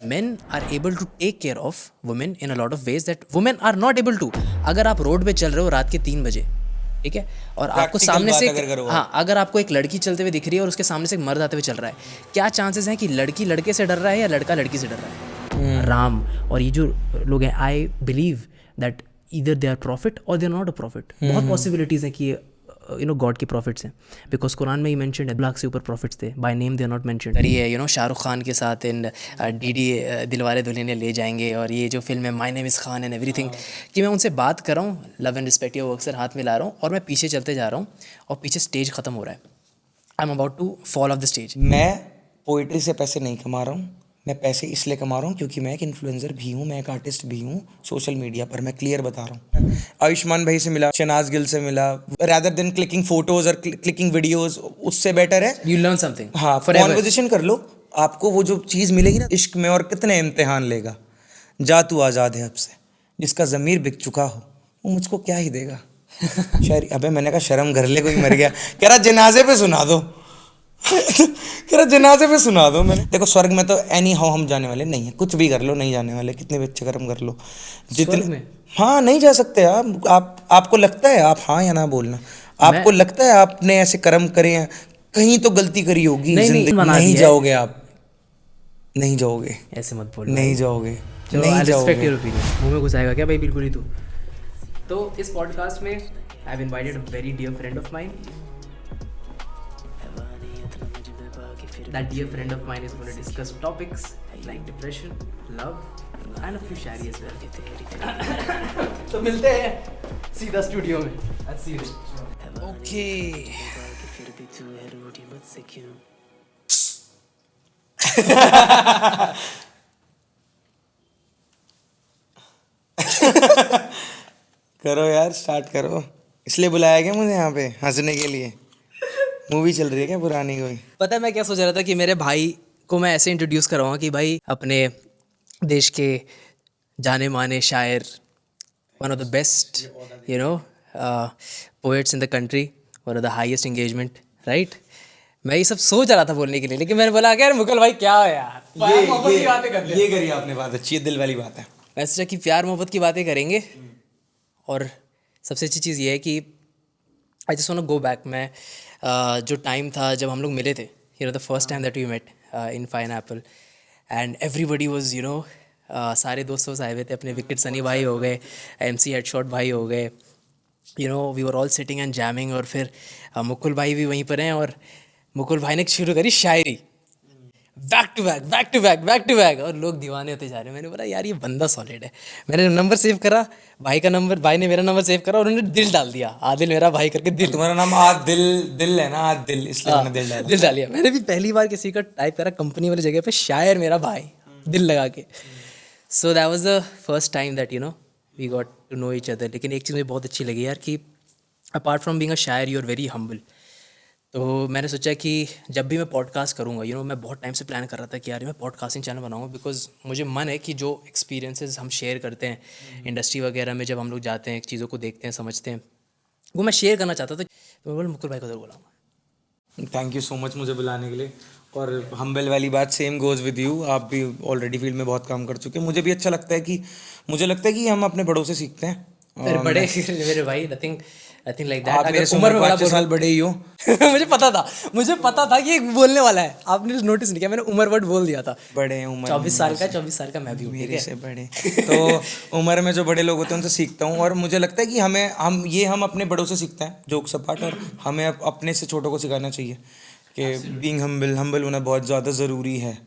men are able to take care of women in a lot of ways that women are not able to. अगर आप road पे चल रहे हो रात के 3 बजे, ठीक है, और आपको Practical सामने से बात अगर करो हाँ, अगर आपको एक लड़की चलते हुए दिख रही है और उसके सामने से एक मर्द आते हुए चल रहा है, क्या चांसेस हैं कि लड़की लड़के से डर रहा है या लड़का लड़की से डर रहा है? राम और ये जो लोग हैं, I believe that either they are prophet और they are not a prophet. बहुत पॉसिबिलिटीज़ हैं कि गॉड के प्रॉफिट्स हैं, बिकॉज कुरान में ही मैंशन है 1,00,000 से ऊपर प्रॉफिट्स थे, by name they are not mention. करी है शाहरुख खान के साथ इन डीडी दिलवाले दुल्हनिया ले जाएंगे, और ये जो फिल्म है my name is Khan and everything, कि मैं उनसे बात कर रहा हूँ, love and respect your work sir हाथ में ला रहा हूँ, और मैं पीछे चलते जा रहा हूँ और पीछे स्टेज ख़त्म हो रहा है. I am about to fall off the stage. मैं पोइट्री से पैसे नहीं कमा रहा हूँ, मैं पैसे इसलिए कमा रहा हूँ क्योंकि मैं एक इन्फ्लुएंसर भी हूँ, मैं एक आर्टिस्ट भी हूँ सोशल मीडिया पर. मैं क्लियर बता रहा हूँ. आयुष्मान भाई से मिला, शहनाज गिल से मिला, रैदर देन क्लिकिंग फोटोज और क्लिकिंग वीडियोज, उससे बेटर है यू लर्न समथिंग. हाँ कॉन्वर्जेशन कर लो. आपको वो जो चीज़ मिलेगी ना इश्क में, और कितने इम्तिहान लेगा. जा तू आज़ाद है अब से, जिसका ज़मीर बिक चुका हो वो मुझको क्या ही देगा. शायरी. अबे मैंने कहा शर्म कर ले, कोई मर गया. कह रहा जनाजे पे सुना दो. कह रहा जनाजे पे सुना दो. मैंने देखो स्वर्ग में तो एनी हाउ हम जाने वाले नहीं है. कुछ भी कर लो नहीं जाने वाले, कितने भी अच्छे कर्म कर लो. जितने हाँ नहीं जा सकते आप आपको लगता है, आप हाँ या ना बोलना, आपको लगता है आपने ऐसे कर्म करे हैं, कहीं तो गलती करी होगी जिंदगी. नहीं जाओगे आप, नहीं जाओगे, ऐसे मत बोल, नहीं जाओगे, नहीं नहीं रिस्पेक्ट योर जाओगे. ओपिनियन. मुंह में घुस आएगा क्या भाई बिल्कुल ही तू. तो इस पॉडकास्ट में I have invited a very dear friend of mine. That dear friend of mine is going to discuss topics like depression, love, and a few Shayari as well. तो मिलते हैं सीधा स्टूडियो में. Let's see you. Okay. करो यार, start करो. इसलिए बुलाया गया मुझे यहाँ पे हंसने के लिए. मूवी चल रही है क्या पुरानी कोई? पता है मैं क्या सोच रहा था कि मेरे भाई को मैं ऐसे इंट्रोड्यूस कराऊंगा कि भाई अपने देश के जाने माने शायर, one of the best poets in the country, one of the highest engagement, right. मैं ये सब सोच रहा था बोलने के लिए, लेकिन मैंने बोला यार मुकुल भाई क्या है यार, प्यार मोहब्बत की बातें करते हैं. ये करी आपने, बात अच्छी है, दिल वाली बात है. मैं सोचा कि प्यार मोहब्बत की बातें करेंगे. और सबसे अच्छी चीज़ ये है कि I just want to go back. मैं जो टाइम था जब हम लोग मिले थे, the first time that we met in Pineapple, and everybody was सारे दोस्त आए हुए थे अपने. विकेट सनी भाई हो गए, MC हेडशॉट भाई हो गए, we were all sitting and jamming. और फिर मुकुल भाई भी वहीं पर हैं, और मुकुल भाई ने शुरू करी शायरी, back to back back to back back to back, और लोग दीवाने होते जा रहे हैं. मैंने बोला यार ये बंदा सॉलिड है. मैंने नंबर सेव करा, भाई का नंबर, भाई ने मेरा नंबर सेव करा, और उन्होंने दिल डाल दिया, आदिल मेरा भाई करके दिल. तुम्हारा नाम दिल है ना, दिल, इसलिए मैंने दिल डाला. दिल डालिया. मैंने भी पहली बार किसी का टाइप करा कंपनी वाली जगह पे, शायर मेरा भाई, दिल लगा के. So that was the first time that we got to know each other. लेकिन एक चीज़ मुझे बहुत अच्छी लगी यार कि अपार्ट फ्रॉम बीइंग अ शायर यू आर वेरी हम्बल. तो मैंने सोचा कि जब भी मैं पॉडकास्ट करूँगा, मैं बहुत टाइम से प्लान कर रहा था कि यार मैं पॉडकास्टिंग चैनल बनाऊँगा, बिकॉज मुझे मन है कि जो एक्सपीरियंसेस हम शेयर करते हैं इंडस्ट्री वगैरह में, जब हम लोग जाते हैं चीज़ों को देखते हैं समझते हैं, वो मैं शेयर करना चाहता था. तो मैं बोला मुकुल भाई को ज़रूर बुलाऊँगा. थैंक यू सो मच मुझे बुलाने के लिए. और हम्बल वाली बात सेम गोज़ विद यू. आप भी ऑलरेडी फील्ड में बहुत काम कर चुके हैं. मुझे भी अच्छा लगता है कि हम अपने बड़ों से सीखते हैं. फिर बड़े मेरे भाई नथिंग लाइक दैट. आप मेरे से उम्र में 5 साल बड़े ही हो. मुझे पता था कि बोलने वाला है. आपने नोटिस नहीं किया, मैंने उम्र वर्ड बोल दिया था. बड़े हैं उम्र 24 साल का मैं भी हूँ, मेरे से बड़े. तो उम्र में जो बड़े लोग होते हैं उनसे सीखता हूँ. और मुझे लगता है कि हम अपने बड़ों से सीखते हैं जोक्स अपार्ट, और हमें अपने से छोटों को सिखाना चाहिए कि बीइंग हम्बल होना बहुत ज़्यादा ज़रूरी है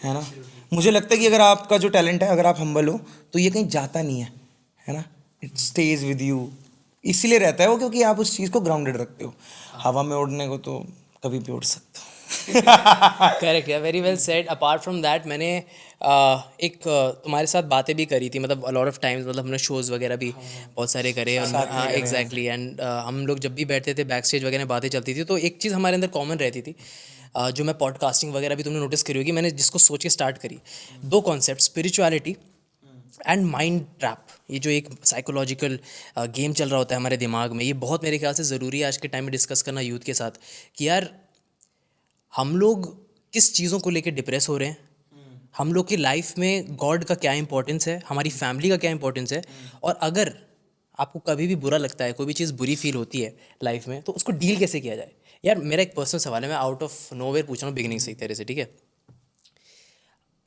ना. मुझे लगता है कि अगर आपका जो टैलेंट है, अगर आप हम्बल हो तो ये कहीं जाता नहीं है ना. It stage with you. इसीलिए रहता है वो क्योंकि आप उस चीज़ को ग्राउंडेड रखते हो. हवा में उड़ने को तो कभी भी उड़ सकते हो. करेक्ट है, very well said. Apart from that मैंने एक तुम्हारे साथ बातें भी करी थी, मतलब अ लॉट ऑफ टाइम्स, मतलब हमने शोज़ वगैरह भी बहुत सारे करे. हाँ एग्जैक्टली. एंड हम लोग जब भी बैठते थे बैक स्टेज वगैरह बातें चलती थी, तो एक चीज़ हमारे अंदर कॉमन रहती थी, जो मैं पॉडकास्टिंग वगैरह भी तुमने नोटिस करी होगी, मैंने जिसको सोच के स्टार्ट करी. 2 concept, spirituality and mind trap. ये जो एक साइकोलॉजिकल गेम चल रहा होता है हमारे दिमाग में, ये बहुत मेरे ख्याल से ज़रूरी है आज के टाइम में डिस्कस करना यूथ के साथ, कि यार हम लोग किस चीज़ों को लेकर डिप्रेस हो रहे हैं हम लोग की लाइफ में गॉड का क्या इंपॉर्टेंस है, हमारी फैमिली का क्या इंपॉर्टेंस है, और अगर आपको कभी भी बुरा लगता है, कोई भी चीज़ बुरी फील होती है लाइफ में, तो उसको डील कैसे किया जाए। यार मेरा एक पर्सनल सवाल है, मैं आउट ऑफ नोवेयर पूछ रहा हूँ बिगिनिंग से ही तेरे से, ठीक है।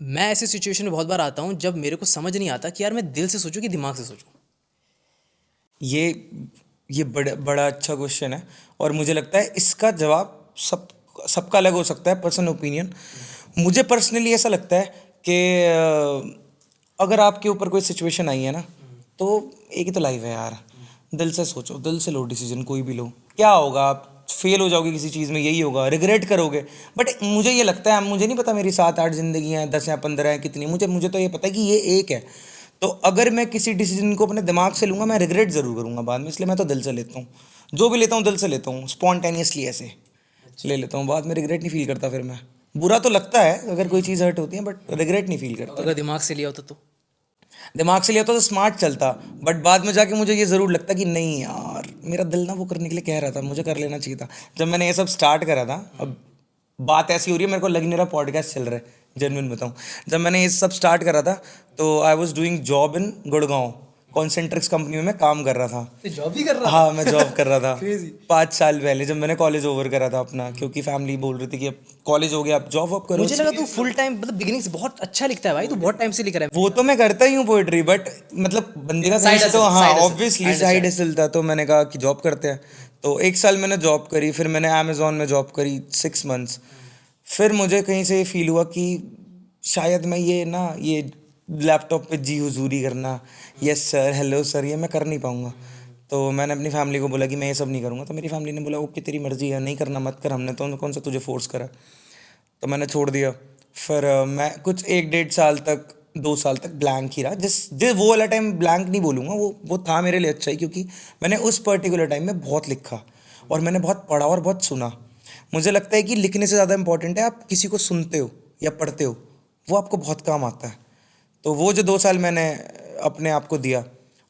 मैं ऐसी सिचुएशन में बहुत बार आता हूँ जब मेरे को समझ नहीं आता कि यार मैं दिल से सोचूं कि दिमाग से सोचूं। ये ये बड़ा बड़ा अच्छा क्वेश्चन है, और मुझे लगता है इसका जवाब सबका अलग हो सकता है, पर्सनल ओपिनियन। मुझे पर्सनली ऐसा लगता है कि अगर आपके ऊपर कोई सिचुएशन आई है ना, तो एक ही तो लाइफ है यार, दिल से सोचो, दिल से लो डिसीजन, कोई भी लो। क्या होगा, आप फेल हो जाओगे किसी चीज़ में, यही होगा, रिग्रेट करोगे। बट मुझे ये लगता है, मुझे नहीं पता मेरी 7-8 जिंदगी हैं, 10 या 15 हैं, कितनी, मुझे तो ये पता है कि ये एक है। तो अगर मैं किसी डिसीजन को अपने दिमाग से लूँगा, मैं रिग्रेट ज़रूर करूँगा बाद में, इसलिए मैं तो दिल से लेता हूँ। जो भी लेता हूँ दिल से लेता हूँ, स्पॉन्टेनियसली ऐसे ले लेता हूँ, बाद में रिग्रेट नहीं फील करता। फिर मैं, बुरा तो लगता है अगर कोई चीज़ हर्ट होती है, बट रिग्रेट नहीं फील करता। अगर दिमाग से लिया होता तो दिमाग से लिया तो स्मार्ट चलता, बट बाद में जाके मुझे ये ज़रूर लगता कि नहीं यार, मेरा दिल ना वो करने के लिए कह रहा था, मुझे कर लेना चाहिए था। जब मैंने ये सब स्टार्ट करा था, अब बात ऐसी हो रही है, मेरे को लग नहीं रहा पॉडकास्ट चल रहा है, जेन्युइन बताऊँ। जब मैंने ये सब स्टार्ट करा था, तो I was doing job in Gurgaon, Concentrix company में मैं काम कर रहा था। तो जॉब भी कर रहा हाँ, मैं जॉब कर रहा था Crazy. 5 साल पहले, जब मैंने कॉलेज ओवर करा था अपना, क्योंकि फैमिली बोल रही थी कि अब कॉलेज हो गया, आप जॉब वॉब करो। मुझे लगा तू फुल टाइम, मतलब बिगिनिंग से बहुत अच्छा लिखता है भाई, तू बहुत टाइम से लिख रहा है। वो तो मैं करता ही हूँ पोएट्री, बट मतलब बंदे का Side कहीं से तो, hustle, हाँ side hustle, obviously I side understand. Hustle था। तो मैंने कहा कि जॉब करते हैं, तो 1 साल मैंने जॉब करी, फिर मैंने अमेज़ॉन में जॉब करी 6 मंथ्स। फिर मुझे कहीं से फील हुआ कि शायद मैं ये लैपटॉप पे जी हुजूरी करना, यस सर, हेलो सर, ये मैं कर नहीं पाऊँगा। तो मैंने अपनी फैमिली को बोला कि मैं ये सब नहीं करूँगा। तो मेरी फैमिली ने बोला ओके तेरी मर्जी है, नहीं करना मत कर, हमने तो कौन सा तुझे फोर्स करा। तो मैंने छोड़ दिया। फिर मैं कुछ 1-1.5 साल तक, 2 साल तक ब्लैंक ही रहा। जिस वो वाला टाइम ब्लैंक नहीं बोलूँगा, वो था मेरे लिए अच्छा ही, क्योंकि मैंने उस पर्टिकुलर टाइम में बहुत लिखा, और मैंने बहुत पढ़ा और बहुत सुना। मुझे लगता है कि लिखने से ज़्यादा इंपॉर्टेंट है आप किसी को सुनते हो या पढ़ते हो, वो आपको बहुत काम आता है। तो वो जो 2 साल मैंने अपने आप को दिया,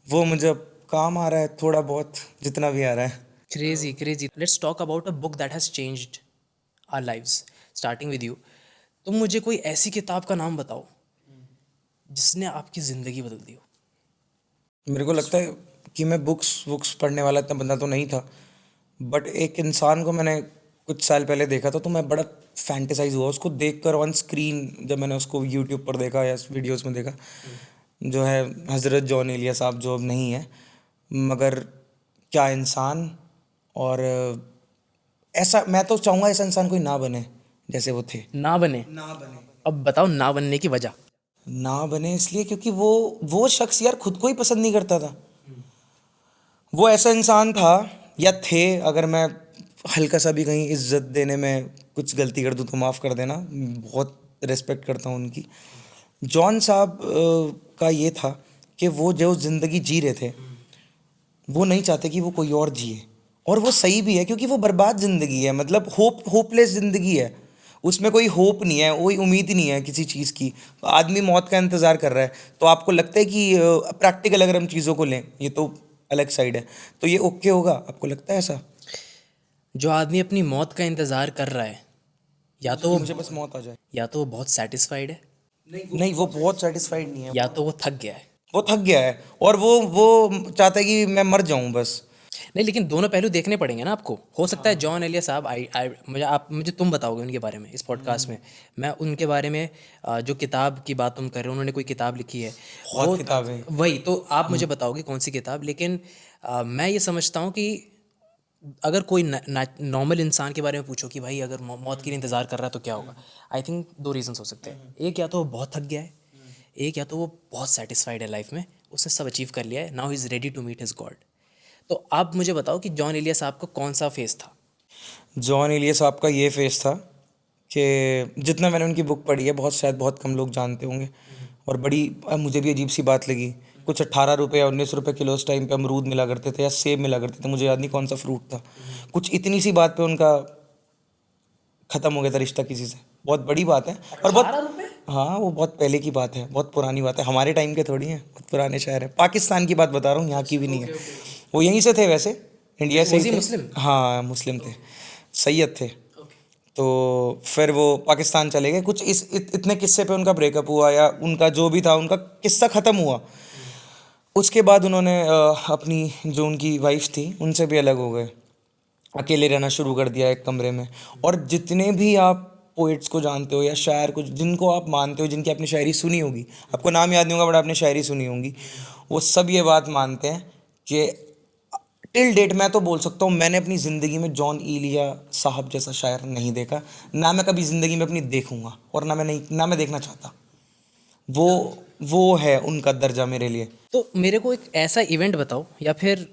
वो मुझे अब काम आ रहा है, थोड़ा बहुत जितना भी आ रहा है। Crazy crazy. Let's talk about a book that has changed our lives, starting with you. तुम मुझे कोई ऐसी किताब का नाम बताओ जिसने आपकी ज़िंदगी बदल दी हो। मेरे को लगता है कि मैं बुक्स पढ़ने वाला इतना बंदा तो नहीं था, बट एक इंसान को मैंने कुछ साल पहले देखा था, तो मैं बड़ा फैंटेसाइज हुआ उसको देखकर ऑन स्क्रीन। जब मैंने उसको यूट्यूब पर देखा या वीडियोस में देखा, जो है हज़रत जॉन एलिया साहब, जो अब नहीं है, मगर क्या इंसान। और ऐसा मैं तो चाहूँगा ऐसा इंसान कोई ना बने जैसे वो थे। ना बने? अब बताओ ना बनने की वजह। ना बने इसलिए क्योंकि वो शख्स यार खुद को ही पसंद नहीं करता था। वो ऐसा इंसान था या थे, अगर मैं हल्का सा भी कहीं इज्जत देने में कुछ गलती कर दूँ तो माफ़ कर देना, बहुत रिस्पेक्ट करता हूँ उनकी। जॉन साहब का ये था कि वो जो ज़िंदगी जी रहे थे, वो नहीं चाहते कि वो कोई और जिए, और वो सही भी है, क्योंकि वो बर्बाद ज़िंदगी है, मतलब होपलेस ज़िंदगी है, उसमें कोई होप नहीं है, कोई उम्मीद नहीं है किसी चीज़ की। आदमी मौत का इंतज़ार कर रहा है। तो आपको लगता है कि प्रैक्टिकल अगर हम चीज़ों को लें, ये तो अलग साइड है, तो ये ओके होगा, आपको लगता है ऐसा? जो आदमी अपनी मौत का इंतज़ार कर रहा है, या तो मुझे बस मौत आ जाए। या तो वो बहुत सेटिस्फाइड है, नहीं, वो बहुत सेटिस्फाइड नहीं है, या तो वो थक गया है। वो थक गया है, और वो चाहता है कि मैं मर जाऊं बस। नहीं, लेकिन दोनों पहलू देखने पड़ेंगे ना आपको। हो सकता है जॉन एलिया साहब, मुझे तुम बताओगे उनके बारे में इस पॉडकास्ट में, मैं उनके बारे में जो किताब की बात तुम कर रहे हो, उन्होंने कोई किताब लिखी है, बहुत किताबें। वही तो आप मुझे बताओगे कौन सी किताब। लेकिन मैं ये समझता हूँ कि अगर कोई नॉर्मल इंसान के बारे में पूछो कि भाई अगर मौत के लिए इंतज़ार कर रहा है तो क्या होगा, आई थिंक 2 रीजंस हो सकते हैं। एक, या तो वो बहुत थक गया है, एक या तो वो बहुत सेटिस्फाइड है लाइफ में, उसने सब अचीव कर लिया है, now he is ready to meet his god. तो आप मुझे बताओ कि जॉन एलिया साहब का कौन सा फेस था। जॉन एलिया साहब का ये फेस था कि जितना मैंने उनकी बुक पढ़ी है, बहुत कम लोग जानते होंगे, और मुझे भी अजीब सी बात लगी। कुछ 18 रुपये या 19 रुपये किलो उस टाइम पे अमरूद मिला करते थे या सेब मिला करते थे, मुझे याद नहीं कौन सा फ्रूट था। कुछ इतनी सी बात पे उनका ख़त्म हो गया था रिश्ता किसी से, बहुत बड़ी बात है। और बहुत, हाँ, वो बहुत पहले की बात है, बहुत पुरानी बात है, हमारे टाइम के थोड़ी है, बहुत पुराने शहर है। पाकिस्तान की बात बता रहा हूँ, यहाँ की भी नहीं है। वो यहीं से थे वैसे, इंडिया से ही थे। मुस्लिम? हाँ, मुस्लिम थे, सैयद थे। तो फिर वो पाकिस्तान चले गए। कुछ इतने किस्से पे उनका ब्रेकअप हुआ या उनका जो भी था उनका किस्सा ख़त्म हुआ। उसके बाद उन्होंने अपनी जो उनकी वाइफ थी उनसे भी अलग हो गए, अकेले रहना शुरू कर दिया एक कमरे में। और जितने भी आप पोइट्स को जानते हो या शायर को जिनको आप मानते हो, जिनकी आपने शायरी सुनी होगी, आपको नाम याद नहीं होगा बट आपने शायरी सुनी होगी, वो सब ये बात मानते हैं कि टिल डेट मैं तो बोल सकता हूँ मैंने अपनी ज़िंदगी में जॉन इलिया साहब जैसा शायर नहीं देखा, ना मैं कभी ज़िंदगी में अपनी देखूँगा और ना मैं देखना चाहता। वो है उनका दर्जा मेरे लिए। तो मेरे को एक ऐसा इवेंट बताओ, या फिर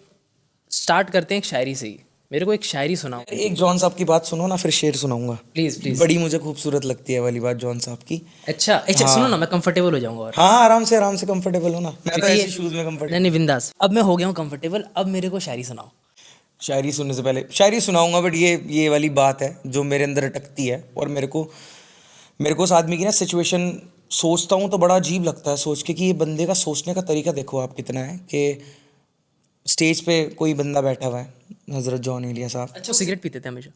स्टार्ट करते हैं एक शायरी से ही। मेरे को एक शायरी सुनाओ एक जॉन साहब की बात सुनो ना, फिर शेर सुनाऊंगा। Please please. बड़ी मुझे खूबसूरत लगती है वाली बात जॉन साहब की। अच्छा अच्छा, सुनो ना, मैं कंफर्टेबल हो जाऊंगा। और हाँ, आराम से कंफर्टेबल हो ना, मैं तो ऐसे शूज़ में कंफर्टेबल। नहीं बिंदास, अब मैं हो गया हूँ कंफर्टेबल, अब मेरे को शायरी सुनाओ। शायरी सुनने से पहले शायरी सुनाऊंगा, बट ये वाली बात है जो मेरे अंदर अटकती है। और मेरे को उस आदमी की ना सिचुएशन सोचता हूँ तो बड़ा अजीब लगता है सोच के कि ये बंदे का सोचने का तरीका देखो आप कितना है। कि स्टेज पे कोई बंदा बैठा हुआ है, हज़रत जॉन इलिया साहब। अच्छा, सिगरेट पीते थे हमेशा?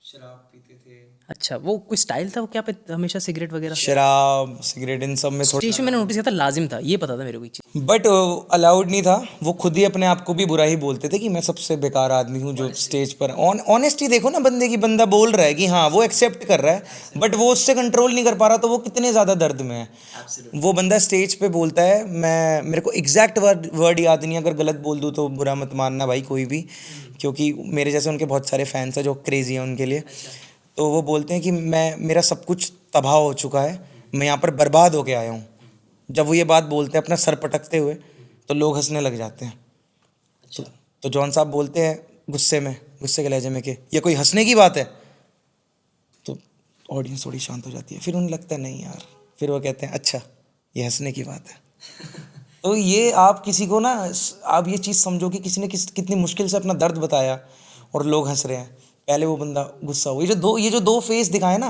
शराब पीते थे। अच्छा, वो कोई स्टाइल था वो क्या हमेशा सिगरेट वगैरह? शराब सिगरेट इन सब में स्टेज पे मैंने नोटिस किया था लाजिम था, ये पता था मेरे को एक चीज़। बट अलाउड नहीं था। वो खुद ही अपने आप को भी बुरा ही बोलते थे कि मैं सबसे बेकार आदमी हूँ जो स्टेज पर। ऑनेस्टी देखो ना बंदे की, बंदा बोल रहा है कि हाँ वो एक्सेप्ट कर रहा है बट वो उससे कंट्रोल नहीं कर पा रहा, तो वो कितने ज़्यादा दर्द में है। वो बंदा स्टेज पे बोलता है, मेरे को एग्जैक्ट वर्ड याद नहीं, अगर गलत बोल दूँ तो बुरा मत मानना भाई कोई भी, क्योंकि मेरे जैसे उनके बहुत सारे फैंस हैं जो क्रेजी हैं उनके लिए। तो वो बोलते हैं कि मेरा सब कुछ तबाह हो चुका है, मैं यहाँ पर बर्बाद होके आया हूँ। जब वो ये बात बोलते हैं अपना सर पटकते हुए, तो लोग हंसने लग जाते हैं। तो जॉन साहब बोलते हैं गुस्से के लहजे में कि ये कोई हंसने की बात है। तो ऑडियंस थोड़ी शांत हो जाती है, फिर उन्हें लगता है नहीं यार, फिर वो कहते हैं अच्छा ये हंसने की बात है। तो ये आप किसी को ना, आप ये चीज़ समझो कि किसी ने कितनी मुश्किल से अपना दर्द बताया और लोग हंस रहे हैं। पहले वो बंदा गुस्सा हुआ, ये जो दो फेस दिखाए ना,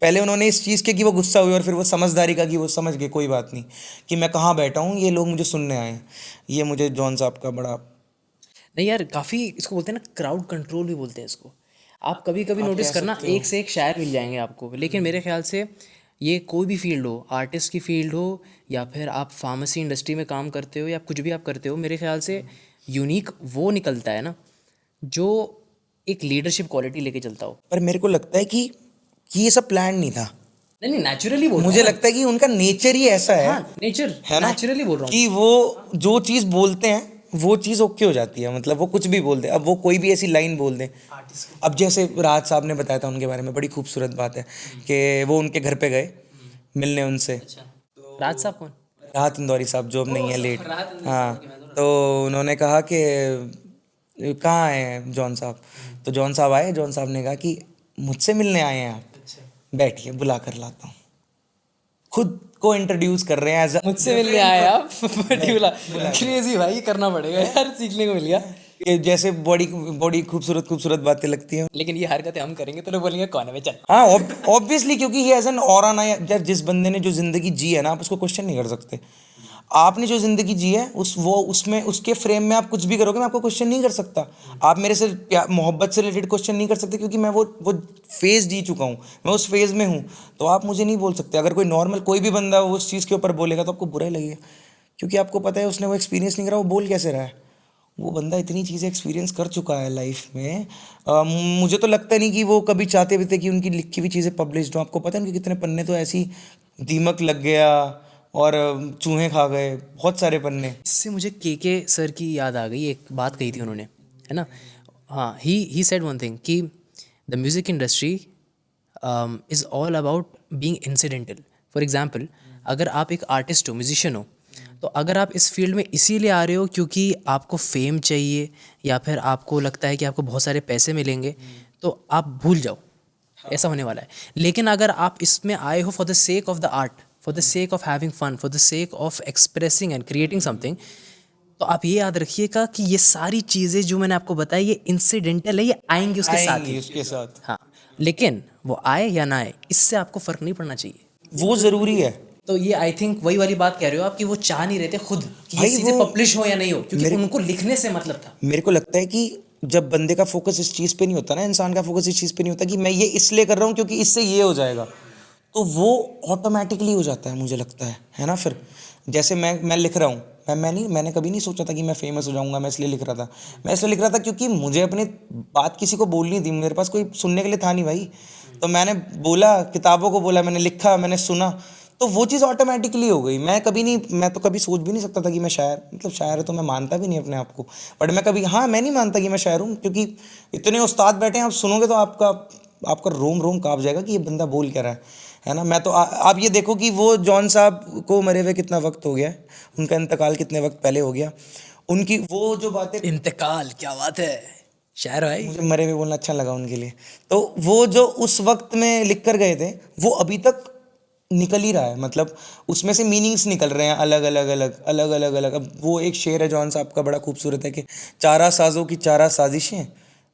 पहले उन्होंने इस चीज़ के कि वो गुस्सा हुई और फिर वो समझदारी का कि वो समझ गए कोई बात नहीं कि मैं कहाँ बैठा हूँ, ये लोग मुझे सुनने आए हैं। ये मुझे जॉन साहब का बड़ा नहीं यार, काफ़ी इसको बोलते हैं ना, क्राउड कंट्रोल भी बोलते हैं इसको। आप कभी कभी नोटिस करना, एक से एक शायर मिल जाएंगे आपको, लेकिन मेरे ख्याल से ये कोई भी फील्ड हो, आर्टिस्ट की फील्ड हो या फिर आप फार्मेसी इंडस्ट्री में काम करते हो या कुछ भी आप करते हो, मेरे ख्याल से यूनिक वो निकलता है ना जो एक लीडरशिप क्वालिटी लेके चलता हो। पर मेरे को लगता है कि ये सब प्लान नहीं था। नहीं नहीं, नेचुरली बोल रहा हूँ। मुझे लगता है कि उनका नेचर ही ऐसा है। हाँ, नेचर है ना, नेचुरली बोल रहा हूँ कि वो जो चीज़ बोलते हैं वो चीज़ ओके हो जाती है। मतलब वो कुछ भी बोल दे, अब वो कोई भी ऐसी लाइन बोल दे। अब जैसे राज साहब ने बताया था उनके बारे में, बड़ी खूबसूरत बात है कि वो उनके घर पे गए मिलने उनसे। राज साहब कौन? राहत इंदौरी साहब, जो अब नहीं है, लेट। हाँ, तो उन्होंने कहा कि कहाँ हैं जॉन साहब? तो जॉन साहब आए, जॉन साहब ने कहा कि मुझसे मिलने आए हैं आप, बैठिए बुला कर लाता हूँ। खुद को इंट्रोड्यूस कर रहे हैं एज मुझसे मिलने आए आप। क्रेजी भाई, करना पड़ेगा यार, सीखने को मिल गया। जैसे बॉडी खूबसूरत बातें लगती हैं, लेकिन ये हरकतें हम करेंगे तो लोग बोलेंगे कौन है बे, चल। हाँ ऑब्वियसली, क्योंकि ये एज एन ऑरा ना, जिस बंदे ने जो जिंदगी जी है ना, आप उसको क्वेश्चन नहीं कर सकते। आपने जो जिंदगी जी है उसमें उसके फ्रेम में आप कुछ भी करोगे, मैं आपको क्वेश्चन नहीं कर सकता। आप मेरे से मोहब्बत से रिलेटेड क्वेश्चन नहीं कर सकते, क्योंकि मैं वो फेज़ जी चुका हूँ, मैं उस फेज़ में हूँ। तो आप मुझे नहीं बोल सकते। अगर कोई नॉर्मल कोई भी बंदा उस चीज़ के ऊपर बोलेगा तो आपको बुरा ही लगेगा, क्योंकि आपको पता है उसने वो एक्सपीरियंस नहीं करा, वो बोल कैसे रहा है। वो बंदा इतनी चीज़ें एक्सपीरियंस कर चुका है लाइफ में। मुझे तो लगता नहीं कि वो कभी चाहते भी थे कि उनकी लिखी हुई चीज़ें पब्लिश हो। आपको पता है उनके कितने पन्ने तो ऐसी दीमक लग गया और चूहे खा गए, बहुत सारे पन्ने। इससे मुझे के सर की याद आ गई, एक बात कही थी उन्होंने, है ना। हाँ, ही सेड वन थिंग कि the music industry is all about being incidental. For example, अगर आप एक आर्टिस्ट हो, म्यूजिशियन हो, तो अगर आप इस फील्ड में इसीलिए आ रहे हो क्योंकि आपको फेम चाहिए या फिर आपको लगता है कि आपको बहुत सारे पैसे मिलेंगे, तो आप भूल जाओ, ऐसा होने वाला है। लेकिन अगर आप इसमें आए हो for the sake of the art, for the sake of having fun, for the sake of expressing and creating something, तो आप ये याद रखिएगा कि ये सारी चीज़ें जो मैंने आपको बताई ये इंसिडेंटल है, ये आएंगी उसके साथ ही। उसके साथ, हाँ, लेकिन वो आए या ना आए, इससे आपको फ़र्क नहीं पड़ना चाहिए, वो ज़रूरी है। तो ये आई थिंक वही वाली बात कह रहे हो आप कि वो चाह नहीं रहे थे खुद कि ये चीज़ें पब्लिश हो या नहीं हो, क्योंकि उनको लिखने से मतलब था। मेरे को लगता है कि जब बंदे का फोकस इस चीज़ पे नहीं होता ना, इंसान का फोकस इस चीज़ पे नहीं होता कि मैं ये इसलिए कर रहा हूँ क्योंकि इससे ये हो जाएगा, तो वो ऑटोमेटिकली हो जाता है, मुझे लगता है ना। फिर जैसे मैं लिख रहा हूँ, मैंने कभी नहीं सोचा था कि मैं फेमस हो जाऊँगा, मैं इसलिए लिख रहा था। मैं इसलिए लिख रहा था क्योंकि मुझे अपनी बात किसी को बोलनी थी, मेरे पास कोई सुनने के लिए था नहीं भाई। तो मैंने बोला, किताबों को बोला, मैंने लिखा, मैंने सुना, तो वो चीज़ ऑटोमेटिकली हो गई। मैं तो कभी सोच भी नहीं सकता था कि मैं शायर, मतलब शायर तो मैं मानता भी नहीं अपने आप को, बट मैं नहीं मानता कि मैं शायर हूँ, क्योंकि इतने उस्ताद बैठे हैं, आप सुनोगे तो आपका रोम रोम काँप जाएगा कि ये बंदा बोल क्या रहा है ना। मैं तो आप ये देखो कि वो जॉन साहब को मरे हुए कितना वक्त हो गया है, उनका इंतकाल कितने वक्त पहले हो गया, उनकी वो जो बातें, इंतकाल, क्या बात है शायर भाई। मुझे मरे हुए बोलना अच्छा लगा उनके लिए। तो वो जो उस वक्त में लिख कर गए थे, वो अभी तक निकल ही रहा है, मतलब उसमें से मीनिंग्स निकल रहे हैं अलग अलग अलग अलग अलग अलग। अब वो एक शेर है जॉन साहब का, बड़ा खूबसूरत है कि चारा साजों की चारा साजिशें,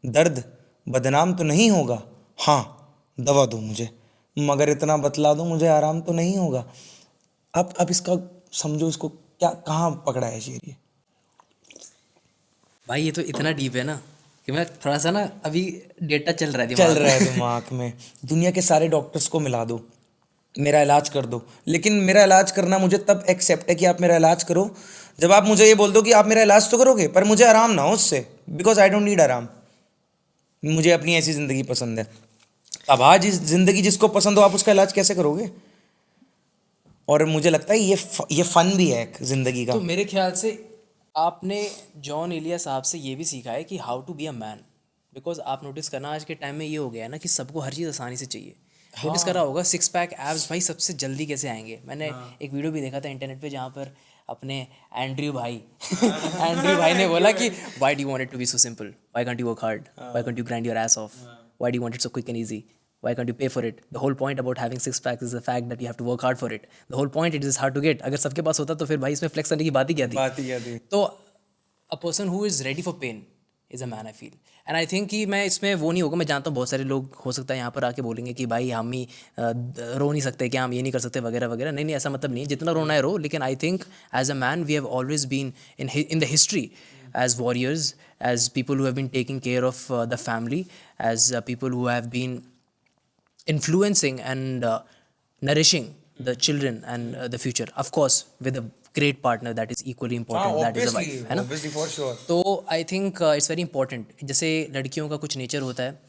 दर्द बदनाम तो नहीं होगा, हाँ दवा दो मुझे, मगर इतना बतला दो मुझे आराम तो नहीं होगा। अब इसका समझो, इसको क्या कहाँ पकड़ा है शेर ये। भाई ये तो इतना डीप है ना कि मैं थोड़ा सा ना अभी डेटा चल रहा है चल दिमाग रहा है में। दिमाग में, दुनिया के सारे डॉक्टर्स को मिला दो, मेरा इलाज कर दो, लेकिन मेरा इलाज करना मुझे तब एक्सेप्ट है कि आप मेरा इलाज करो जब आप मुझे ये बोल दो कि आप मेरा इलाज तो करोगे पर मुझे आराम ना हो उससे, बिकॉज आई डोंट नीड आराम, मुझे अपनी ऐसी ज़िंदगी पसंद है। अब आज इस ज़िंदगी जिसको पसंद हो, आप उसका इलाज कैसे करोगे। और मुझे लगता है ये फ़न भी है एक ज़िंदगी का। तो मेरे ख्याल से आपने जॉन एलिया साहब से ये भी सीखा है कि how to be a man. Because आप नोटिस करना आज के टाइम में ये हो गया है ना कि सबको हर चीज़ आसानी से चाहिए। नोटिस करा होगा सिक्स पैक एब्स भाई सबसे जल्दी कैसे आएंगे। मैंने एक वीडियो भी देखा था इंटरनेट पे जहाँ पर अपने एंड्रयू भाई एंड्रयू भाई ने बोला कि why do you want it to be so simple, why can't you work hard, why can't you grind your ass off, why do you want it so quick and easy, why can't you pay for it? The whole point about having six packs is the fact that you have to work hard for it. The whole point it is hard to get. अगर सबके पास होता तो फिर भाई इसमें flex करने की बात ही क्या थी। बात ही क्या थी। तो a person who is ready for pain is a man, I feel. And I think कि मैं इसमें वो नहीं होगा। मैं जानता हूँ बहुत सारे लोग हो सकता है यहाँ पर आके बोलेंगे कि भाई हम ही रो नहीं सकते क्या, हम ये नहीं कर सकते वगैरह वगैरह। नहीं नहीं, ऐसा मतलब नहीं है, जितना रोना है रो। लेकिन I think as a man we have always been in the history as warriors, as people who have been taking care of the family, as people who have been influencing and nourishing the children and the future, of course with a great partner that is equally important, that is a wife, है ना। obviously for sure। तो I think it's very important. जैसे लड़कियों का कुछ nature होता है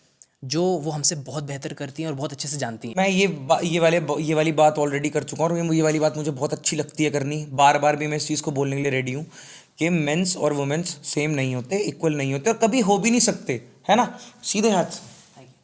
जो वो हमसे बहुत बेहतर करती हैं और बहुत अच्छे से जानती हैं। मैं ये वाली बात ऑलरेडी कर चुका हूँ, और ये वाली बात मुझे बहुत अच्छी लगती है करनी, बार बार भी मैं इस चीज़ को बोलने के लिए रेडी हूँ कि मेंस और वुमेन्स सेम नहीं होते, इक्वल नहीं होते, और कभी हो भी नहीं सकते, है ना। सीधे हाथ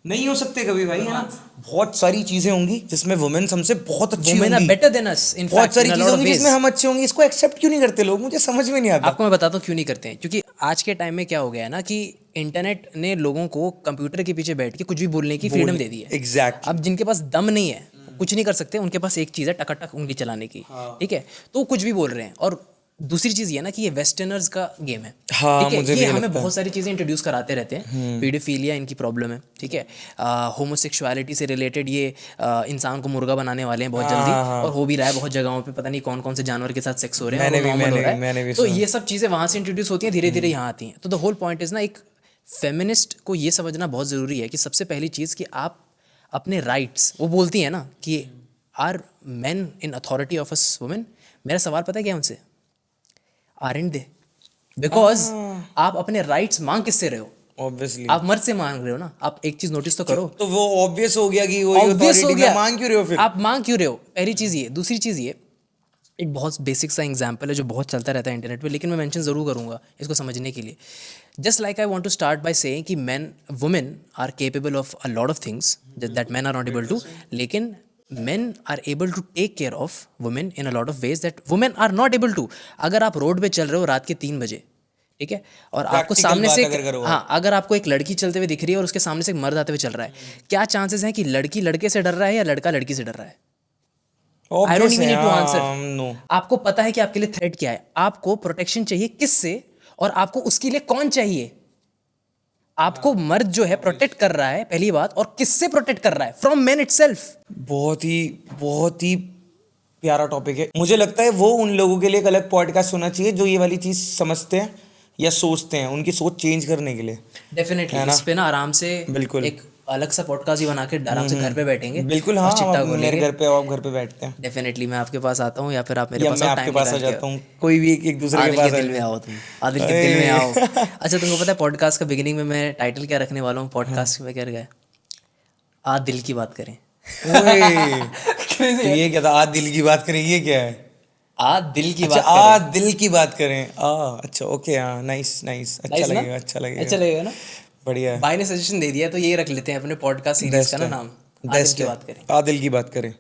नहीं हो सकते कभी भाई, है ना। बहुत सारी चीज़ें होंगी जिसमें वुमेन्स हमसे बहुत अच्छी Women are होंगी, better than us in बहुत fact सारी in a चीज़ें lot of होंगी ways। जिसमें हम अच्छे होंगे। इसको एक्सेप्ट क्यों नहीं करते लोग, मुझे समझ में नहीं आता। आपको मैं बताता हूँ क्यों नहीं करते हैं। क्योंकि आज के टाइम में क्या हो गया है ना कि इंटरनेट ने लोगों को कंप्यूटर के पीछे बैठ के कुछ भी बोलने की फ्रीडम दे दी है। एग्जैक्टली। अब जिनके पास दम नहीं है, कुछ नहीं कर सकते, उनके पास एक चीज़ है टकाटक उंगली चलाने की, ठीक है, तो वो कुछ भी बोल रहे हैं। और दूसरी चीज़ ये है ना कि ये वेस्टर्नर्स का गेम है, हाँ, ठीक है। मुझे ये भी हमें लगता है। बहुत सारी चीज़ें इंट्रोड्यूस कराते रहते हैं। पीडोफिलिया इनकी प्रॉब्लम है, ठीक है। होमोसेक्सुअलिटी से रिलेटेड ये इंसान को मुर्गा बनाने वाले हैं बहुत जल्दी, और हो भी रहा है बहुत जगहों पे। पता नहीं कौन कौन से जानवर के साथ सेक्स हो रहे हैं, और वो नॉर्मल हो रहा है। तो ये सब चीज़ें वहाँ से इंट्रोड्यूस होती हैं, धीरे धीरे यहाँ आती हैं। तो द होल पॉइंट इज़ ना, एक फेमिनिस्ट को ये समझना बहुत ज़रूरी है कि सबसे पहली चीज़ कि आप अपने राइट्स, वो बोलती हैं ना कि are men in authority of us women. मेरा सवाल पता है क्या उनसे, आरंट दे, बिकॉज आप अपने राइट्स मांग किससे रहे हो? ऑब्वियसली आप मर्द से मांग रहे हो ना। आप एक चीज नोटिस तो करो, तो वो ऑब्वियस हो गया कि वो ऑब्वियस हो अथॉरिटी गया, मांग क्यों रहे हो फिर। आप मांग क्यों रहे हो, पहली चीज ये। दूसरी चीज ये, एक बहुत बेसिक सा एग्जाम्पल है जो बहुत चलता रहता है इंटरनेट पे, लेकिन मैं मेंशन जरूर करूंगा इसको समझने के लिए। Just like I want to start by saying कि women are capable of a lot of things that man are not able to, लेकिन men are able to take care of women in a lot of ways that women are not able to। अगर आप road पे चल रहे हो रात के 3 बजे, ठीक है, और आपको Practical सामने बात से अगर करो, हाँ, अगर आपको एक लड़की चलते हुए दिख रही है और उसके सामने से एक मर्द आते हुए चल रहा है, क्या चांसेस हैं कि लड़की लड़के से डर रहा है या लड़का लड़की से डर रहा है? I don't even need to answer. No, आपको पता है कि आपके लिए थ्रेट क्या है, आपको प्रोटेक्शन चाहिए किससे, और आपको उसके लिए कौन चाहिए? आपको मर्द जो है प्रोटेक्ट कर रहा है, पहली बात, और किससे प्रोटेक्ट कर रहा है? From main itself. बहुत ही प्यारा टॉपिक है। मुझे लगता है वो उन लोगों के लिए एक अलग पॉडकास्ट होना चाहिए जो ये वाली चीज़ समझते हैं, या सोचते हैं, उनकी सोच चेंज करने के लिए। डेफिनेटली इस पे ना आराम से बिल्कुल। एक अलग सा पॉडकास्ट ही बना के आराम से घर पे बैठेंगे बिल्कुल, और हाँ, चिट्टा आप मेरे खोलेंगे। घर पे आओ, आप घर पे बैठते हैं, डेफिनेटली मैं आपके पास आता हूँ या फिर आप मेरे या पास मैं आओ, आपके टाइम पास आ निकाल के। जाता हूँ, कोई भी एक दूसरे के आदिल के पास आ दिल में जाए। आओ तुम, आदिल के दिल में आओ। अच्छा तुमको पता है पॉडकास्ट का बिगिनिंग में मैं टाइटल क्या रखने वाला हूँ पॉडकास्ट में, क्या रखा है? आज दिल की बात करें। ओए, Crazy तो है? ये क्या था, आज दिल की बात करें, ये क्या है? आज दिल की अच्छा, बात करें। आज दिल की बात करें, अच्छा, ओके, हाँ, नाइस नाइस, अच्छा Nice ना? लगेगा, अच्छा लगेगा, अच्छा लगेगा ना? बढ़िया है, भाई ने सजेशन दे दिया तो यही रख लेते हैं अपने पॉडकास्ट सीरीज का बेस्ट ना है, नाम, आज दिल बेस्ट की है, बात करें। आज दिल की बात करें।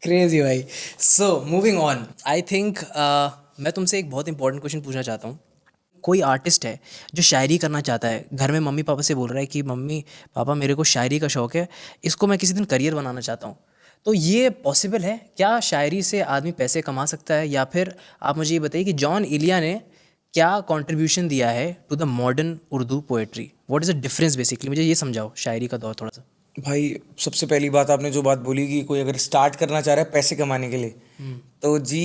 क्रेजी भाई। So moving on, I think मैं तुमसे एक बहुत इंपॉर्टेंट क्वेश्चन पूछना चाहता हूँ। कोई आर्टिस्ट है जो शायरी करना चाहता है, घर में मम्मी पापा से बोल रहा है कि मम्मी पापा मेरे को शायरी का शौक है, इसको मैं किसी दिन करियर बनाना चाहता हूँ, तो ये पॉसिबल है क्या? शायरी से आदमी पैसे कमा सकता है? या फिर आप मुझे ये बताइए कि जॉन इलिया ने क्या कंट्रीब्यूशन दिया है to the modern Urdu poetry? What is the difference basically, मुझे ये समझाओ शायरी का दौर थोड़ा सा। भाई, सबसे पहली बात आपने जो बात बोली कि कोई अगर स्टार्ट करना चाह रहा है पैसे कमाने के लिए, तो जी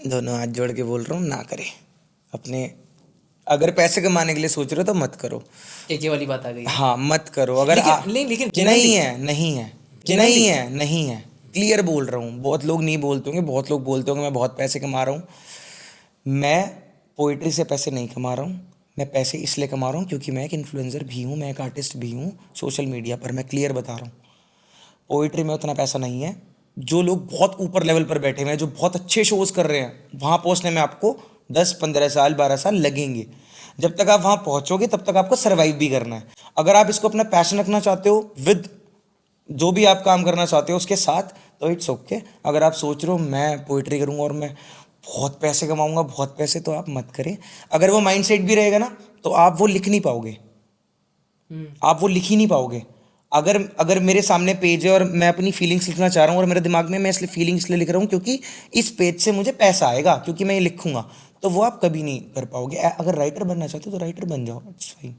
दोनों हाथ जोड़ के बोल रहा हूँ, ना करे अपने। अगर पैसे कमाने के लिए सोच रहे हो तो मत करो। एक वाली बात आ गई। हाँ, मत करो। अगर लेकिन नहीं है, नहीं है, नहीं है, नहीं है, क्लियर बोल रहा हूँ। बहुत लोग नहीं बोलते होंगे, बहुत लोग बोलते होंगे मैं बहुत पैसे कमा रहा हूँ। मैं पोइट्री से पैसे नहीं कमा रहा हूँ। मैं पैसे इसलिए कमा रहा हूँ क्योंकि मैं एक इन्फ्लुएंसर भी हूँ, मैं एक आर्टिस्ट भी हूँ सोशल मीडिया पर। मैं क्लियर बता रहा हूँ, पोइट्री में उतना पैसा नहीं है। जो लोग बहुत ऊपर लेवल पर बैठे हुए हैं, जो बहुत अच्छे शोज़ कर रहे हैं, वहाँ पहुँचने में आपको 10-15 साल 12 साल लगेंगे। जब तक आप वहाँ पहुँचोगे तब तक आपको सर्वाइव भी करना है। अगर आप इसको अपना पैशन रखना चाहते हो विद जो भी आप काम करना चाहते हो उसके साथ, तो इट्स ओके। अगर आप सोच रहे हो मैं पोइट्री करूँगा और मैं बहुत पैसे कमाऊँगा, बहुत पैसे, तो आप मत करें। अगर वो माइंडसेट भी रहेगा ना, तो आप वो लिख नहीं पाओगे, आप वो लिख ही नहीं पाओगे। अगर अगर मेरे सामने पेज है और मैं अपनी फीलिंग्स लिखना चाह रहा हूँ और मेरे दिमाग में मैं इसलिए फीलिंग्स इसलिए लिख रहा हूँ क्योंकि इस पेज से मुझे पैसा आएगा, क्योंकि मैं ये लिखूंगा, तो वो आप कभी नहीं कर पाओगे। अगर राइटर बनना चाहते हो तो राइटर बन जाओ, इट्स फाइन,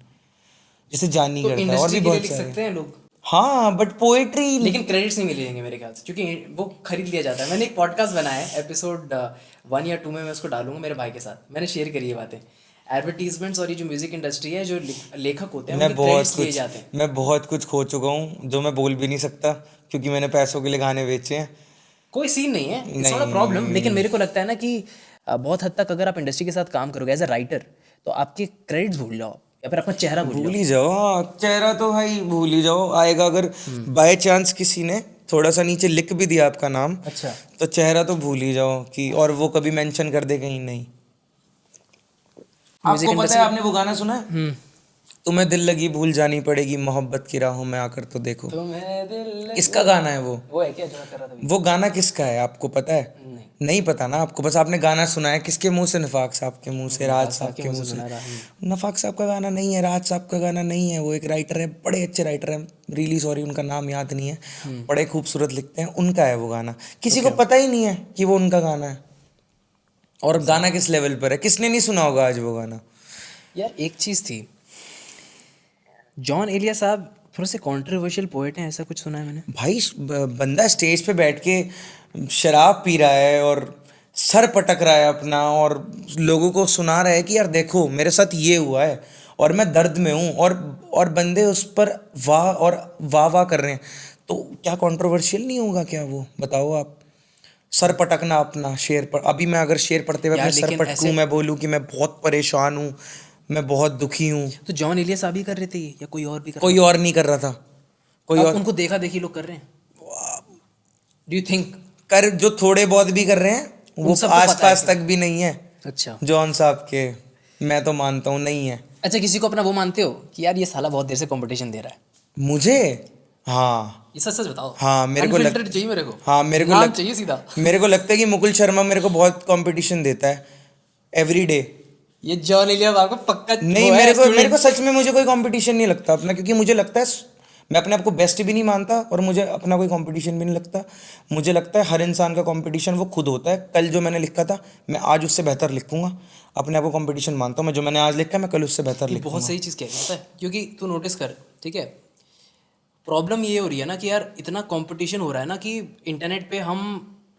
जैसे जानी तो करता है और भी इंडस्ट्री के लिए बहुत लिख सारे। सकते हैं लोग, हाँ, बट पोएट्री, लेकिन क्रेडिट्स नहीं मिलेंगे मेरे ख्याल से, क्योंकि वो खरीद लिया जाता है। मैंने एक पॉडकास्ट बनाया है, एपिसोड 1 या 2 में मैं उसको डालूंगा मेरे भाई के साथ, मैंने शेयर करी ये बातें। एडवर्टीजमेंट्स और ये जो म्यूजिक इंडस्ट्री है, जो लेखक होते हैं, मैं उनके बहुत क्रेडिट्स लिए कुछ जाते हैं। मैं बहुत कुछ खो चुका हूँ जो मैं बोल भी नहीं सकता, क्योंकि मैंने पैसों के लिए गाने बेचे हैं। कोई सीन नहीं है, इट्स नॉट अ नहीं, प्रॉब्लम। लेकिन मेरे को लगता है ना कि बहुत हद तक अगर आप इंडस्ट्री के साथ काम करोगे एज अ राइटर, तो आपके क्रेडिट्स भूल जाओ या फिर अपना चेहरा भूल भूल जाओ। ही जाओ। हाँ, चेहरा तो भाई भूल ही जाओ, आएगा। अगर बाय चांस किसी ने थोड़ा सा नीचे लिख भी दिया आपका नाम, अच्छा, तो चेहरा तो भूल ही जाओ कि, और वो कभी मेंशन कर दे कहीं। नहीं, म्यूजिक आपको पता है, इंडस्ट्री। आपने वो गाना सुना है, तुम्हें दिल लगी भूल जानी पड़ेगी, मोहब्बत की राहों में आकर तो देखो। तुम्हें दिल किसका गाना है वो? वो है क्या जो मैं कर रहा था अभी? वो गाना किसका है आपको पता है? नहीं, नहीं पता ना आपको, बस आपने गाना सुना है। किसके मुंह से? नफाक साहब के मुंह से, राज साहब के मुंह से। सुना रहा हूँ। नफाक साहब का गाना नहीं है, राज साहब का गाना नहीं है। वो एक राइटर है, बड़े अच्छे राइटर हैं, रियली सॉरी उनका नाम याद नहीं है, बड़े खूबसूरत लिखते हैं, उनका है वो गाना। किसी को पता ही नहीं है कि वो उनका गाना है। और गाना किस लेवल पर है, किसने नहीं सुना होगा आज वो गाना। यार एक चीज़ थी, जॉन एलिया साहब थोड़े से कंट्रोवर्शियल पोएट हैं, ऐसा कुछ सुना है मैंने। भाई, बंदा स्टेज पे बैठ के शराब पी रहा है और सर पटक रहा है अपना, और लोगों को सुना रहा है कि यार देखो मेरे साथ ये हुआ है और मैं दर्द में हूँ, और बंदे उस पर वाह वाह कर रहे हैं, तो क्या कंट्रोवर्शियल नहीं होगा क्या वो? बताओ आप। सर पटकना अपना शेर पर, अभी मैं अगर शेर पढ़ते हुए यार अपने सर लेकिन पटकूँ, मैं बोलूँ कि मैं बहुत परेशान हूँ, मैं बहुत दुखी हूँ, तो जॉन एलिया साहब ही कर रहे थे या कोई और भी कर कोई और नहीं कर रहा था, कोई अब और उनको देखा देखी लोग कर रहे हैं? Do you think? कर, जो थोड़े बहुत भी कर रहे हैं वो सबको पता है आसपास कि- तक भी नहीं है अच्छा जॉन साहब के। मैं तो मानता हूँ नहीं है। अच्छा, किसी को अपना वो मानते हो कि यार ये साला बहुत देर से कंपटीशन दे रहा है? मुझे, हाँ, ये सच सच बताओ। हाँ, मेरे को Unfiltered चाहिए मेरे को। हाँ, मेरे को नाम चाहिए सीधा। मेरे को लगता है कि मुकुल शर्मा मेरे को बहुत कंपटीशन देता है एवरी डे। ये जॉन एलिया साहब को पक्का नहीं, वो है मेरे को student। सच में मुझे कोई कंपटीशन नहीं लगता अपना, क्योंकि मुझे लगता है मैं अपने आप को बेस्ट भी नहीं मानता और मुझे अपना कोई कंपटीशन भी नहीं लगता। मुझे लगता है हर इंसान का कंपटीशन वो खुद होता है। कल जो मैंने लिखा था मैं आज उससे बेहतर लिखूंगा। अपने आप को कंपटीशन मानता हूँ मैं, जो मैंने आज लिखा मैं कल उससे बेहतर तू बहुत लिखूंगा। सही चीज़ कह रहा है, पता है? क्योंकि तू नोटिस कर, ठीक है, प्रॉब्लम ये हो रही है ना कि यार इतना कंपटीशन हो रहा है ना कि इंटरनेट पे हम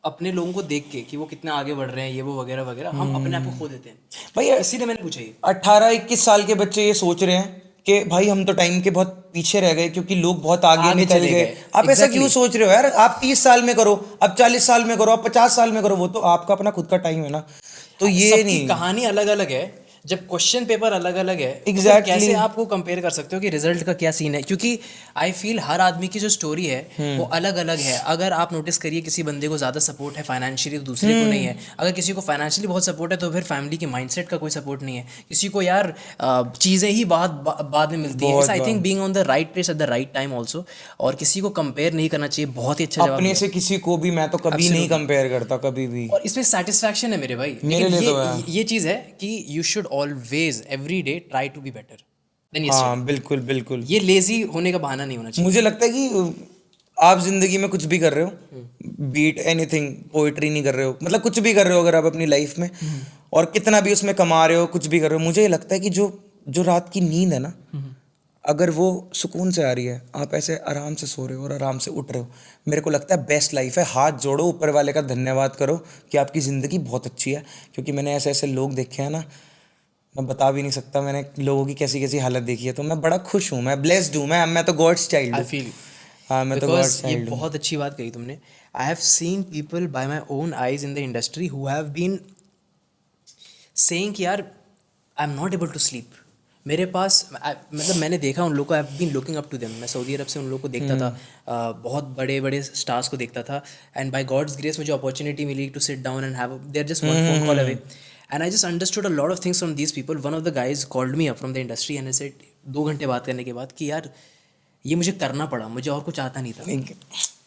अपने लोगों को देख के कि वो कितना आगे बढ़ रहे हैं, ये वो वगैरह वगैरह, हम अपने आप को खो देते हैं। भैया इसीलिए मैंने पूछा ये। 18-21 साल के बच्चे ये सोच रहे हैं कि भाई हम तो टाइम के बहुत पीछे रह गए क्योंकि लोग बहुत आगे आगे निकल चले गए। गए। आप ऐसा क्यों Exactly. सोच रहे हो यार? आप 30 साल में करो, आप 40 साल में करो, आप 50 साल में करो, वो तो आपका अपना खुद का टाइम है ना। तो ये सबकी नहीं। कहानी अलग अलग है। जब क्वेश्चन पेपर अलग अलग है तो फिर Exactly. कैसे आपको कंपेयर कर सकते हो कि रिजल्ट का क्या सीन है? क्योंकि आई फील हर आदमी की जो स्टोरी है वो अलग अलग है। अगर आप नोटिस करिए किसी बंदे को ज़्यादा सपोर्ट है फाइनेंशियली तो दूसरे को नहीं है। अगर किसी को फाइनेंशियली बहुत सपोर्ट है तो फिर फैमिली के माइंडसेट का कोई सपोर्ट नहीं है। किसी को यार चीज़ें ही बाद में मिलती हैं। बहुत I think being on the right place at the right time also. और किसी को कंपेयर नहीं करना चाहिए। बहुत ही अच्छा जवाब अपने दिया। से किसी को भी मैं तो कभी नहीं कंपेयर करता, कभी भी। और इसमें सेटिस्फैक्शन है मेरे भाई। मेरे लेकिन लिए तो है। ये चीज़ है कि you should always every day try to be better than yesterday. हाँ बिल्कुल बिल्कुल। ये लेजी होने का बहाना नहीं होना चाहिए। मुझे लगता है कि आप जिंदगी में कुछ भी कर रहे हो, बीट एनीथिंग, पोइट्री नहीं कर रहे हो, मतलब कुछ भी कर रहे हो अगर आप अपनी लाइफ में, और कितना भी उसमें कमा रहे हो, कुछ भी कर रहे हो, मुझे ये लगता है कि जो जो रात की नींद है ना, अगर वो सुकून से आ रही है, आप ऐसे आराम से सो रहे हो और आराम से उठ रहे हो, मेरे को लगता है बेस्ट लाइफ है। हाथ जोड़ो, ऊपर वाले का धन्यवाद करो कि आपकी ज़िंदगी बहुत अच्छी है। क्योंकि मैंने ऐसे ऐसे लोग देखे हैं ना, मैं बता भी नहीं सकता मैंने लोगों की कैसी कैसी हालत देखी है। तो मैं बड़ा खुश हूँ, मैं ब्लेस्ड हूँ, मैं तो गॉड्स चाइल्ड आई हूँ। फील हाँ मैं तो गॉड्स बिकॉज ये चाइल्ड हूँ। बहुत अच्छी बात कही तुमने। I have seen people by my own eyes in the industry who have been saying कि यार I am not able to sleep. मेरे पास मतलब मैंने देखा उन लोगों को, I have been looking up to them. मैं सऊदी अरब से उन लोगों को देखता था, बहुत बड़े बड़े स्टार्स को देखता था। एंड बाय गॉड्स ग्रेस मुझे अपॉर्चुनिटी मिली to sit down and have, they are just one phone call away. And I just understood a lot of things from these people. One of the guys called me up from the industry and I said, 2 घंटे बात करने के बाद, कि यार ये मुझे करना पड़ा, मुझे और कुछ आता नहीं था।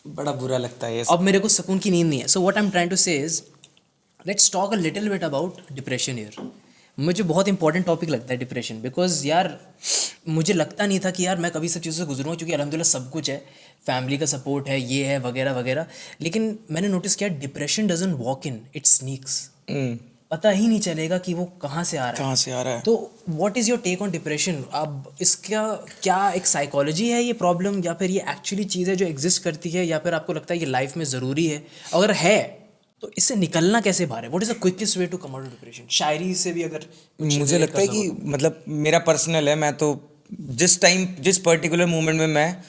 बड़ा बुरा लगता है ये। अब मेरे को सुकून की नींद नहीं है। So what I am trying to say is let's talk a little bit about depression here. मुझे बहुत इंपॉर्टेंट टॉपिक लगता है डिप्रेशन, बिकॉज यार मुझे लगता नहीं था कि यार मैं कभी सब चीज़ों से गुजरूँगा, क्योंकि अल्हम्दुलिल्लाह सब कुछ है, फैमिली का सपोर्ट है, ये है वगैरह वगैरह। लेकिन मैंने नोटिस किया depression doesn't walk in, it sneaks. पता ही नहीं चलेगा कि वो कहाँ से आ रहा है। कहाँ से आ रहा है? तो what is your take on depression? अब इसका क्या एक साइकोलॉजी है ये प्रॉब्लम, या फिर ये एक्चुअली चीज़ है जो एग्जिस्ट करती है, या फिर आपको लगता है ये लाइफ में ज़रूरी है? अगर है तो इससे निकलना कैसे बाहर है? What is the quickest way to come out of depression? शायरी से भी अगर मुझे लगता है कि मतलब मेरा पर्सनल है, मैं तो जिस टाइम जिस पर्टिकुलर मोमेंट में मैं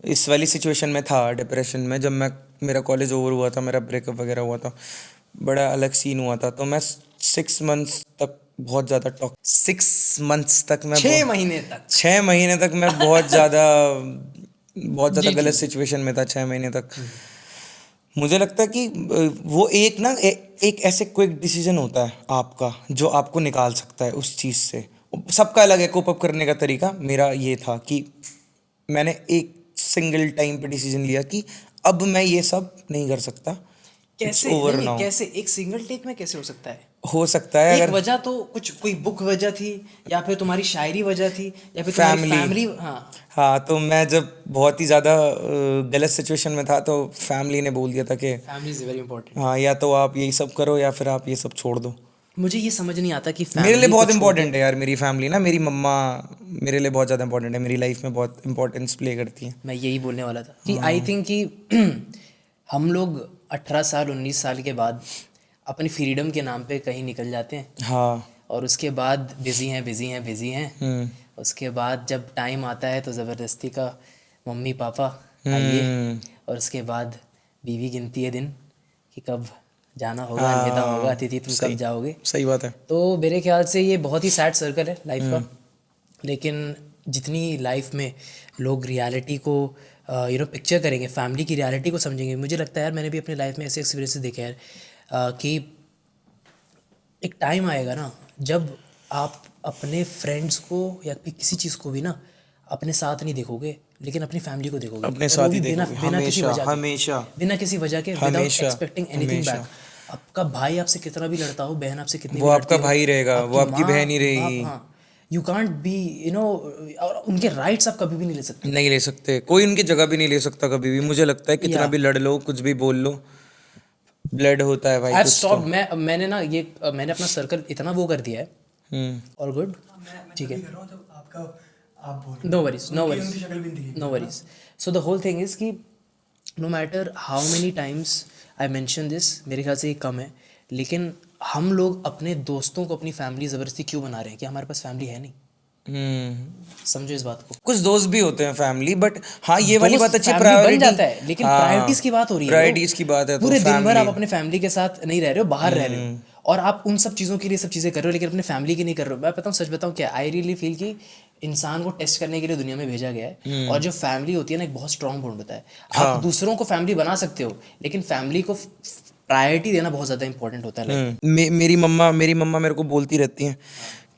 इस वाली सिचुएशन में था डिप्रेशन में, जब मैं मेरा कॉलेज ओवर हुआ था, मेरा ब्रेकअप वगैरह हुआ था, बड़ा अलग सीन हुआ था। तो मैं 6 मंथ्स तक बहुत ज़्यादा 6 मंथ्स तक मैं 6 महीने तक 6 महीने तक मैं बहुत ज़्यादा गलत सिचुएशन में था। 6 महीने तक मुझे लगता है कि वो एक ना एक ऐसे क्विक डिसीजन होता है आपका जो आपको निकाल सकता है उस चीज़ से। सबका अलग है कोप अप करने का तरीका। मेरा ये था कि मैंने एक सिंगल टाइम पे डिसीजन लिया कि अब मैं ये सब नहीं कर सकता। कैसे? ओवर नहीं, नाउ। कैसे एक सिंगल टेक में कैसे हो सकता है? हो सकता है एक अगर वजह तो कुछ, कोई बुक वजह थी, या फिर तुम्हारी शायरी वजह थी, या फिर तुम्हारी फैमिली। हाँ हाँ, तो मैं जब बहुत ही ज़्यादा गलत सिचुएशन में था तो फैमिली ने बोल दिया था कि फैमिली इज़ वेरी इंपॉर्टेंट। हाँ, या तो आप यही सब करो या फिर आप ये सब छोड़ दो। मुझे ये समझ नहीं आता कि मेरे लिए family बहुत को छोड़ इंपॉर्टेंट है यार मेरी फैमिली ना। मेरी मम्मा मेरे लिए बहुत ज़्यादा इंपॉर्टेंट है, मेरी लाइफ में बहुत इंपॉर्टेंस प्ले करती है। मैं यही बोलने वाला था कि आई थिंक कि हम लोग 18 साल 19 साल के बाद अपनी फ्रीडम के नाम पे कहीं निकल जाते हैं, हाँ। और उसके बाद बिजी हैं। उसके बाद जब टाइम आता है तो ज़बरदस्ती का मम्मी पापा आइए, और उसके बाद बीवी गिनती है दिन कि कब जाना होगा, अलविदा होगा, अतिथि तुम कब जाओगे। सही बात है। तो मेरे ख्याल से ये बहुत ही सैड सर्कल है लाइफ का। लेकिन जितनी लाइफ में लोग रियलिटी को पिक्चर करेंगे, फैमिली की रियलिटी को समझेंगे, मुझे लगता है यार मैंने भी अपनी लाइफ में ऐसे एक्सपीरियंसेस देखे हैं कि एक टाइम आएगा ना जब आप अपने फ्रेंड्स को या फिर किसी चीज़ को भी ना अपने साथ नहीं देखोगे, लेकिन अपनी फैमिली को देखोगे अपने और साथ वो भी ही बिना देखोगे, बिना किसी वजह के, हमेशा बिना किसी वजह के, विदाउट हमेशा, एक्सपेक्टिंग एनीथिंग हमेशा। बैक। आपका भाई आपसे कितना भी लड़ता हो, बहन आपसे कितनी वो भी आपका लड़ती हो, भाई रहेगा, वो आपकी बहन ही रहेगी। हाँ, यू कांट बी और उनके राइट्स आप कभी भी नहीं ले सकते। नहीं ले सकते, कोई उनकी जगह भी नहीं ले सकता कभी भी। मुझे लगता है कितना या भी लड़ लो, कुछ भी बोल लो, ब्लड होता है भाई आई कुछ स्टॉप। तो। मैंने ना ये मैंने अपना सर्कल इतना वो कर दिया है। ऑल गुड, ठीक है, no worries, no worries, no worries. So the whole thing is कि no matter how many times I mention this, मेरे ख्याल से ये कम है, लेकिन हम लोग अपने दोस्तों को अपनी फैमिली ज़बरदस्ती क्यों बना रहे हैं कि हमारे पास फैमिली है नहीं? समझो इस बात को। कुछ दोस्त भी होते हैं फैमिली, बट हाँ ये वाली दोस्त बात अच्छी, फैमिली बन प्रायोरिटी। जाता है, लेकिन प्रायोरिटीज की बात हो रही है। प्रायोरिटीज की बात है तो पूरे दिन भर family। आप अपने फैमिली के साथ नहीं रह रहे हो, बाहर रह रहे हो, और आप उन सब चीज़ों के लिए सब चीज़ें कर रहे हो, लेकिन अपने फैमिली की नहीं कर रहे हो। मैं बताऊँ, सच बताऊँ क्या, आई रियली फील कि इंसान को टेस्ट करने के लिए दुनिया में भेजा गया है, और जो फैमिली होती है ना, एक बहुत स्ट्रांग बॉन्ड होता है। आप दूसरों को फैमिली बना सकते हो, लेकिन फैमिली को प्रायोरिटी देना बहुत ज़्यादा इंपॉर्टेंट होता है लाइफ में। मेरी मम्मा मेरे को बोलती रहती हैं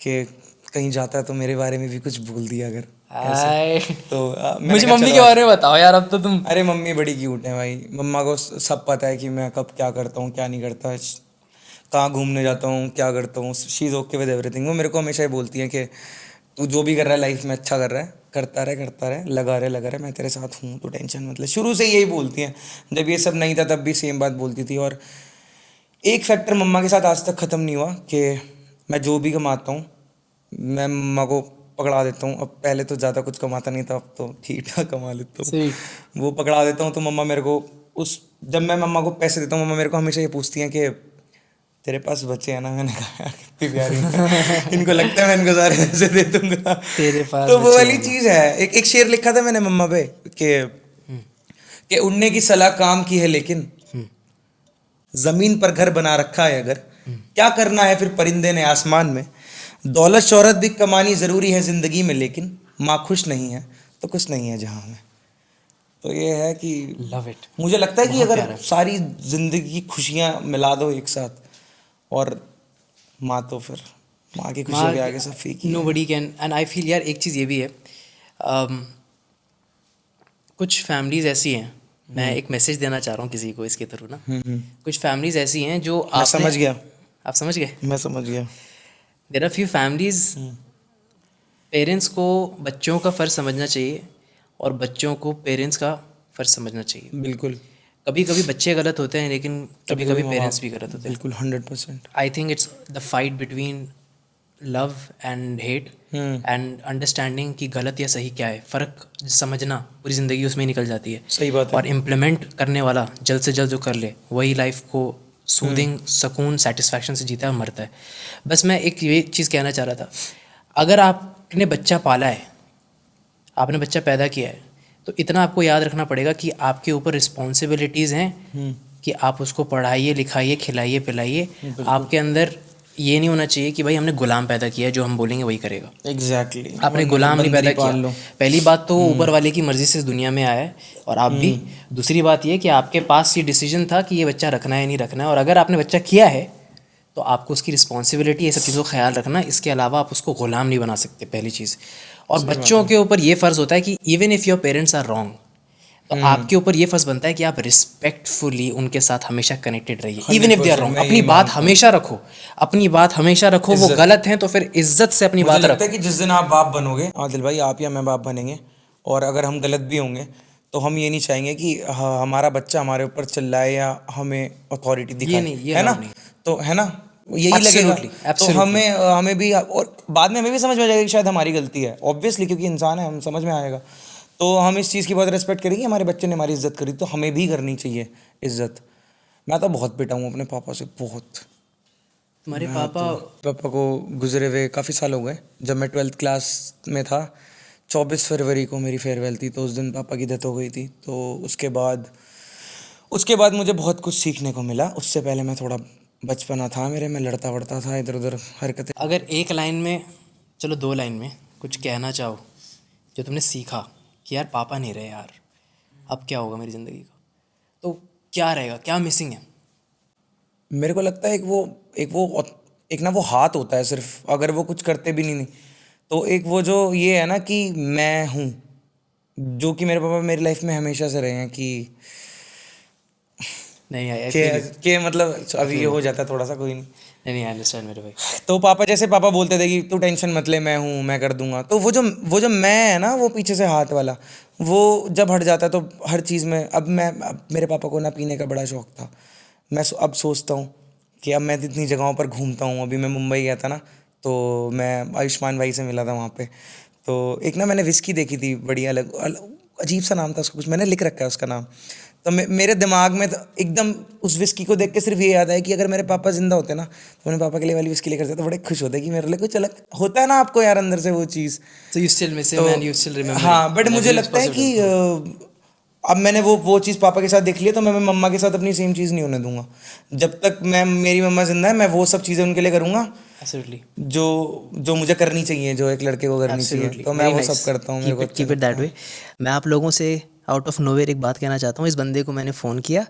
कि कहीं जाता है तो मेरे बारे में भी कुछ बोल दिया अगर। तो मैंने मुझे कहा, मम्मी चलो के बारे में बताओ यार, अब तो तुम। अरे मम्मी बड़ी क्यूट है भाई, मम्मा को सब पता है कि मैं कब क्या करता हूँ क्या नहीं करता, कहाँ घूमने जाता हूँ क्या करता हूँ। She is okay with everything. वो मेरे को हमेशा ही बोलती हैं कि तू जो भी कर रहा है लाइफ में अच्छा कर रहा है, करता रहे, लगा रहे, मैं तेरे साथ हूँ, तो टेंशन मतलब शुरू से यही बोलती हैं। जब ये सब नहीं था तब भी सेम बात बोलती थी। और एक फैक्टर मम्मा के साथ आज तक ख़त्म नहीं हुआ कि मैं जो भी कमाता हूँ मैं मम्मा को पकड़ा देता हूँ। अब पहले तो ज़्यादा कुछ कमाता नहीं था, अब तो ठीक ठाक कमा लेता हूँ। सही। वो पकड़ा देता हूँ तो मम्मा मेरे को जब मैं मम्मा को पैसे देता हूँ, मम्मा मेरे को हमेशा ये पूछती हैं कि तेरे पास बच्चे हैं ना। मैंने कहा यार कितनी प्यारी हैं। इनको लगता है मैं इनको सारे पैसे दे दूंगा। तेरे पास तो वो बच्चे वाली हैं ना। चीज़ है। एक शेर लिखा था मैंने मम्मा पे कि उड़ने की सलाह काम की है, लेकिन जमीन पर घर बना रखा है अगर, क्या करना है फिर परिंदे ने आसमान में। दौलत शोहरत भी कमानी ज़रूरी है ज़िंदगी में, लेकिन माँ खुश नहीं है तो कुछ नहीं है जहाँ में। तो ये है कि लव इट। मुझे लगता है कि बहुत अगर प्यारा। सारी ज़िंदगी की खुशियाँ मिला दो एक साथ, और माँ तो फिर माँ की खुशियों के आगे सब फीकी नो है। बडी कैन, एंड आई फील यार एक चीज़ ये भी है, कुछ फैमिलीज ऐसी हैं, मैं एक मैसेज देना चाह रहा हूँ किसी को इसके थ्रू ना। कुछ फैमिलीज ऐसी हैं जो मैं आपने, समझ गया, आप समझ गए। मैं समझ गया। There are few families, parents को बच्चों का फ़र्ज समझना चाहिए, और बच्चों को पेरेंट्स का फ़र्ज समझना चाहिए। बिल्कुल। कभी कभी बच्चे गलत होते हैं, लेकिन कभी कभी पेरेंट्स भी गलत होते हैं। बिल्कुल 100%। I think it's the fight between love and hate and understanding कि गलत या सही क्या है, फ़र्क समझना, पूरी ज़िंदगी उसमें ही निकल जाती है। सही बात है। और इम्प्लीमेंट करने वाला जल्द से जल्द जो कर ले, वही लाइफ को सूदिंग, सुकून, सेटिस्फैक्शन से जीता है और मरता है। बस मैं एक ये चीज़ कहना चाह रहा था, अगर आपने बच्चा पाला है, आपने बच्चा पैदा किया है, तो इतना आपको याद रखना पड़ेगा कि आपके ऊपर रिस्पॉन्सिबिलिटीज़ हैं कि आप उसको पढ़ाइए, लिखाइए, खिलाइए, पिलाइए। आपके अंदर ये नहीं होना चाहिए कि भाई हमने गुलाम पैदा किया है, जो हम बोलेंगे वही करेगा। एग्जैक्टली। आपने गुलाम नहीं पैदा किया। पहली बात तो ऊपर वाले की मर्जी से इस दुनिया में आया है, और आप भी। दूसरी बात ये कि आपके पास ये डिसीजन था कि ये बच्चा रखना है नहीं रखना है, और अगर आपने बच्चा किया है तो आपको उसकी रिस्पॉन्सिबिलिटी, ये सब चीज़ों का ख्याल रखना। इसके अलावा आप उसको गुलाम नहीं बना सकते, पहली चीज़। और बच्चों के ऊपर ये फ़र्ज़ होता है कि even if your parents are wrong, तो आपके ऊपर ये फ़र्ज़ बनता है कि आप रिस्पेक्टफुली उनके साथ हमेशा कनेक्टेड रहिए, even if they are wrong. अपनी बात हमेशा रखो, अपनी बात हमेशा रखो। वो गलत हैं तो फिर इज्जत से अपनी बात मुझे लगता रखो। है कि जिस दिन आप बाप बनोगे आदिल भाई, आप या मैं बाप बनेंगे, और अगर हम गलत भी होंगे तो हम ये नहीं चाहेंगे कि हमारा बच्चा हमारे ऊपर चिल्लाए या हमें अथॉरिटी दिखाए, नहीं, ये है ना। allowed नहीं। तो है ना, यही लगेगा। तो हमें भी, और बाद में हमें भी समझ में आ जाएगा कि शायद हमारी गलती है, ऑब्वियसली, क्योंकि इंसान है, हम समझ में आएगा। तो हम इस चीज़ की बहुत रिस्पेक्ट करेंगे। हमारे बच्चे ने हमारी इज्जत करी तो हमें भी करनी चाहिए इज्जत। मैं तो बहुत पिटा हूँ अपने पापा से, बहुत। तुम्हारे पापा, पापा को गुजरे हुए काफ़ी साल हो गए। जब मैं 12th क्लास में था, 24 फरवरी को मेरी फेयरवेल थी, तो उस दिन पापा की डेथ हो गई थी। तो उसके बाद मुझे बहुत कुछ सीखने को मिला। उससे पहले मैं थोड़ा बचपना था मेरे, मैं लड़ता वड़ता था, इधर उधर हरकतें। अगर एक लाइन में, चलो 2 लाइन में कुछ कहना चाहो जो तुमने सीखा कि यार पापा नहीं रहे यार, अब क्या होगा मेरी ज़िंदगी का, तो क्या रहेगा, क्या मिसिंग है? मेरे को लगता है एक ना वो हाथ होता है सिर्फ, अगर वो कुछ करते भी नहीं तो एक वो जो ये है ना कि मैं हूँ, जो कि मेरे पापा मेरी लाइफ में हमेशा से रहे हैं कि नहीं आई के मतलब अभी ये हो जाता है थोड़ा सा, कोई नहीं। नहीं, आई अंडरस्टैंड मेरे भाई। तो पापा बोलते थे कि तू टेंशन मत ले, मैं हूँ, मैं कर दूंगा। तो वो जो मैं है ना, वो पीछे से हाथ वाला, वो जब हट जाता है तो हर चीज़ में अब मेरे पापा को ना पीने का बड़ा शौक था। मैं अब सोचता हूँ कि अब मैं इतनी जगहों पर घूमता हूँ। अभी मैं मुंबई गया था ना, तो मैं आयुष्मान भाई से मिला था वहाँ पे। तो एक ना मैंने विस्की देखी थी, बड़ी अलग अजीब सा नाम था उसका, कुछ मैंने लिख रखा है उसका नाम। तो मेरे दिमाग में तो एकदम उस विस्की को देख के सिर्फ ये याद है कि अगर मेरे पापा जिंदा होते ना तो मेरे पापा के लिए वाली विस्की लेकर जाते, तो बड़े खुश होते कि मेरे लिए कुछ अलग होता है ना, आपको यार अंदर से वो चीज़। So you still miss him and you still remember हाँ, him. बट मुझे लगता है कि अब मैंने वो चीज़ पापा के साथ देख ली है, तो मैं मम्मा के साथ अपनी सेम चीज़ नहीं होने दूंगा। जब तक मेरी मम्मा जिंदा है, मैं वो सब चीज़ें उनके लिए करूँगा Absolutely. जो मुझे करनी चाहिए, जो एक लड़के को करनी चाहिए, तो मैं वो सब करता हूँ। मेरे को कीप इट दैट वे। मैं आप लोगों से आउट ऑफ नोवेयर एक बात कहना चाहता हूँ। इस बंदे को मैंने फ़ोन किया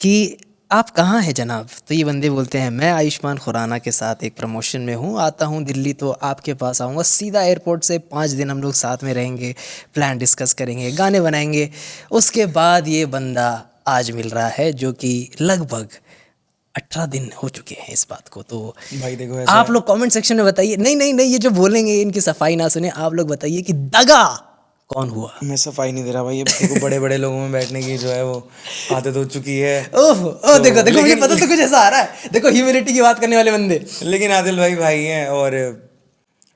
कि आप कहाँ हैं जनाब, तो ये बंदे बोलते हैं मैं आयुष्मान खुराना के साथ एक प्रमोशन में हूँ, आता हूँ दिल्ली तो आपके पास आऊँगा सीधा एयरपोर्ट से, 5 दिन हम लोग साथ में रहेंगे, प्लान डिस्कस करेंगे, गाने बनाएंगे। उसके बाद ये बंदा आज मिल रहा है, जो कि लगभग 18 दिन हो चुके हैं इस बात को। तो भाई देखो आप लोग कमेंट सेक्शन में बताइए, नहीं ये जो बोलेंगे इनकी सफाई ना सुने, आप लोग बताइए कि दगा कौन हुआ। मैं सफाई नहीं दे रहा भाई, अब देखो बड़े बड़े लोगों में बैठने की जो है वो आदत हो चुकी है। ओह देखो मुझे पता तो कुछ ऐसा आ रहा है, देखो ह्यूमिलिटी की बात करने वाले बंदे। लेकिन आदिल भाई हैं, और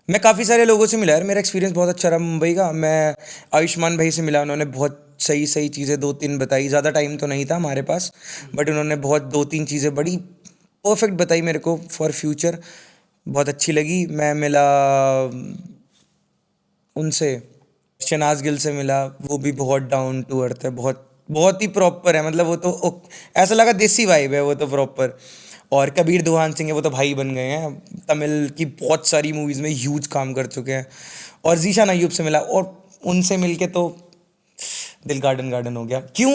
मैं काफ़ी सारे लोगों से मिला यार, मेरा एक्सपीरियंस बहुत अच्छा रहा मुंबई का। मैं आयुष्मान भाई से मिला, उन्होंने बहुत सही चीज़ें 2-3 बताई। ज़्यादा टाइम तो नहीं था हमारे पास, बट उन्होंने बहुत 2-3 चीज़ें बड़ी परफेक्ट बताई मेरे को फॉर फ्यूचर, बहुत अच्छी लगी। मैं मिला उनसे, शहनाज गिल से मिला, वो भी बहुत डाउन टू अर्थ है, बहुत ही प्रॉपर है। मतलब वो तो ऐसा लगा देसी वाइब है वो तो प्रॉपर। और कबीर दुहान सिंह है, वो तो भाई बन गए हैं, तमिल की बहुत सारी मूवीज़ में ह्यूज काम कर चुके हैं। और जीशान अय्यूब से मिला, और उनसे मिलके तो दिल गार्डन हो गया। क्यों?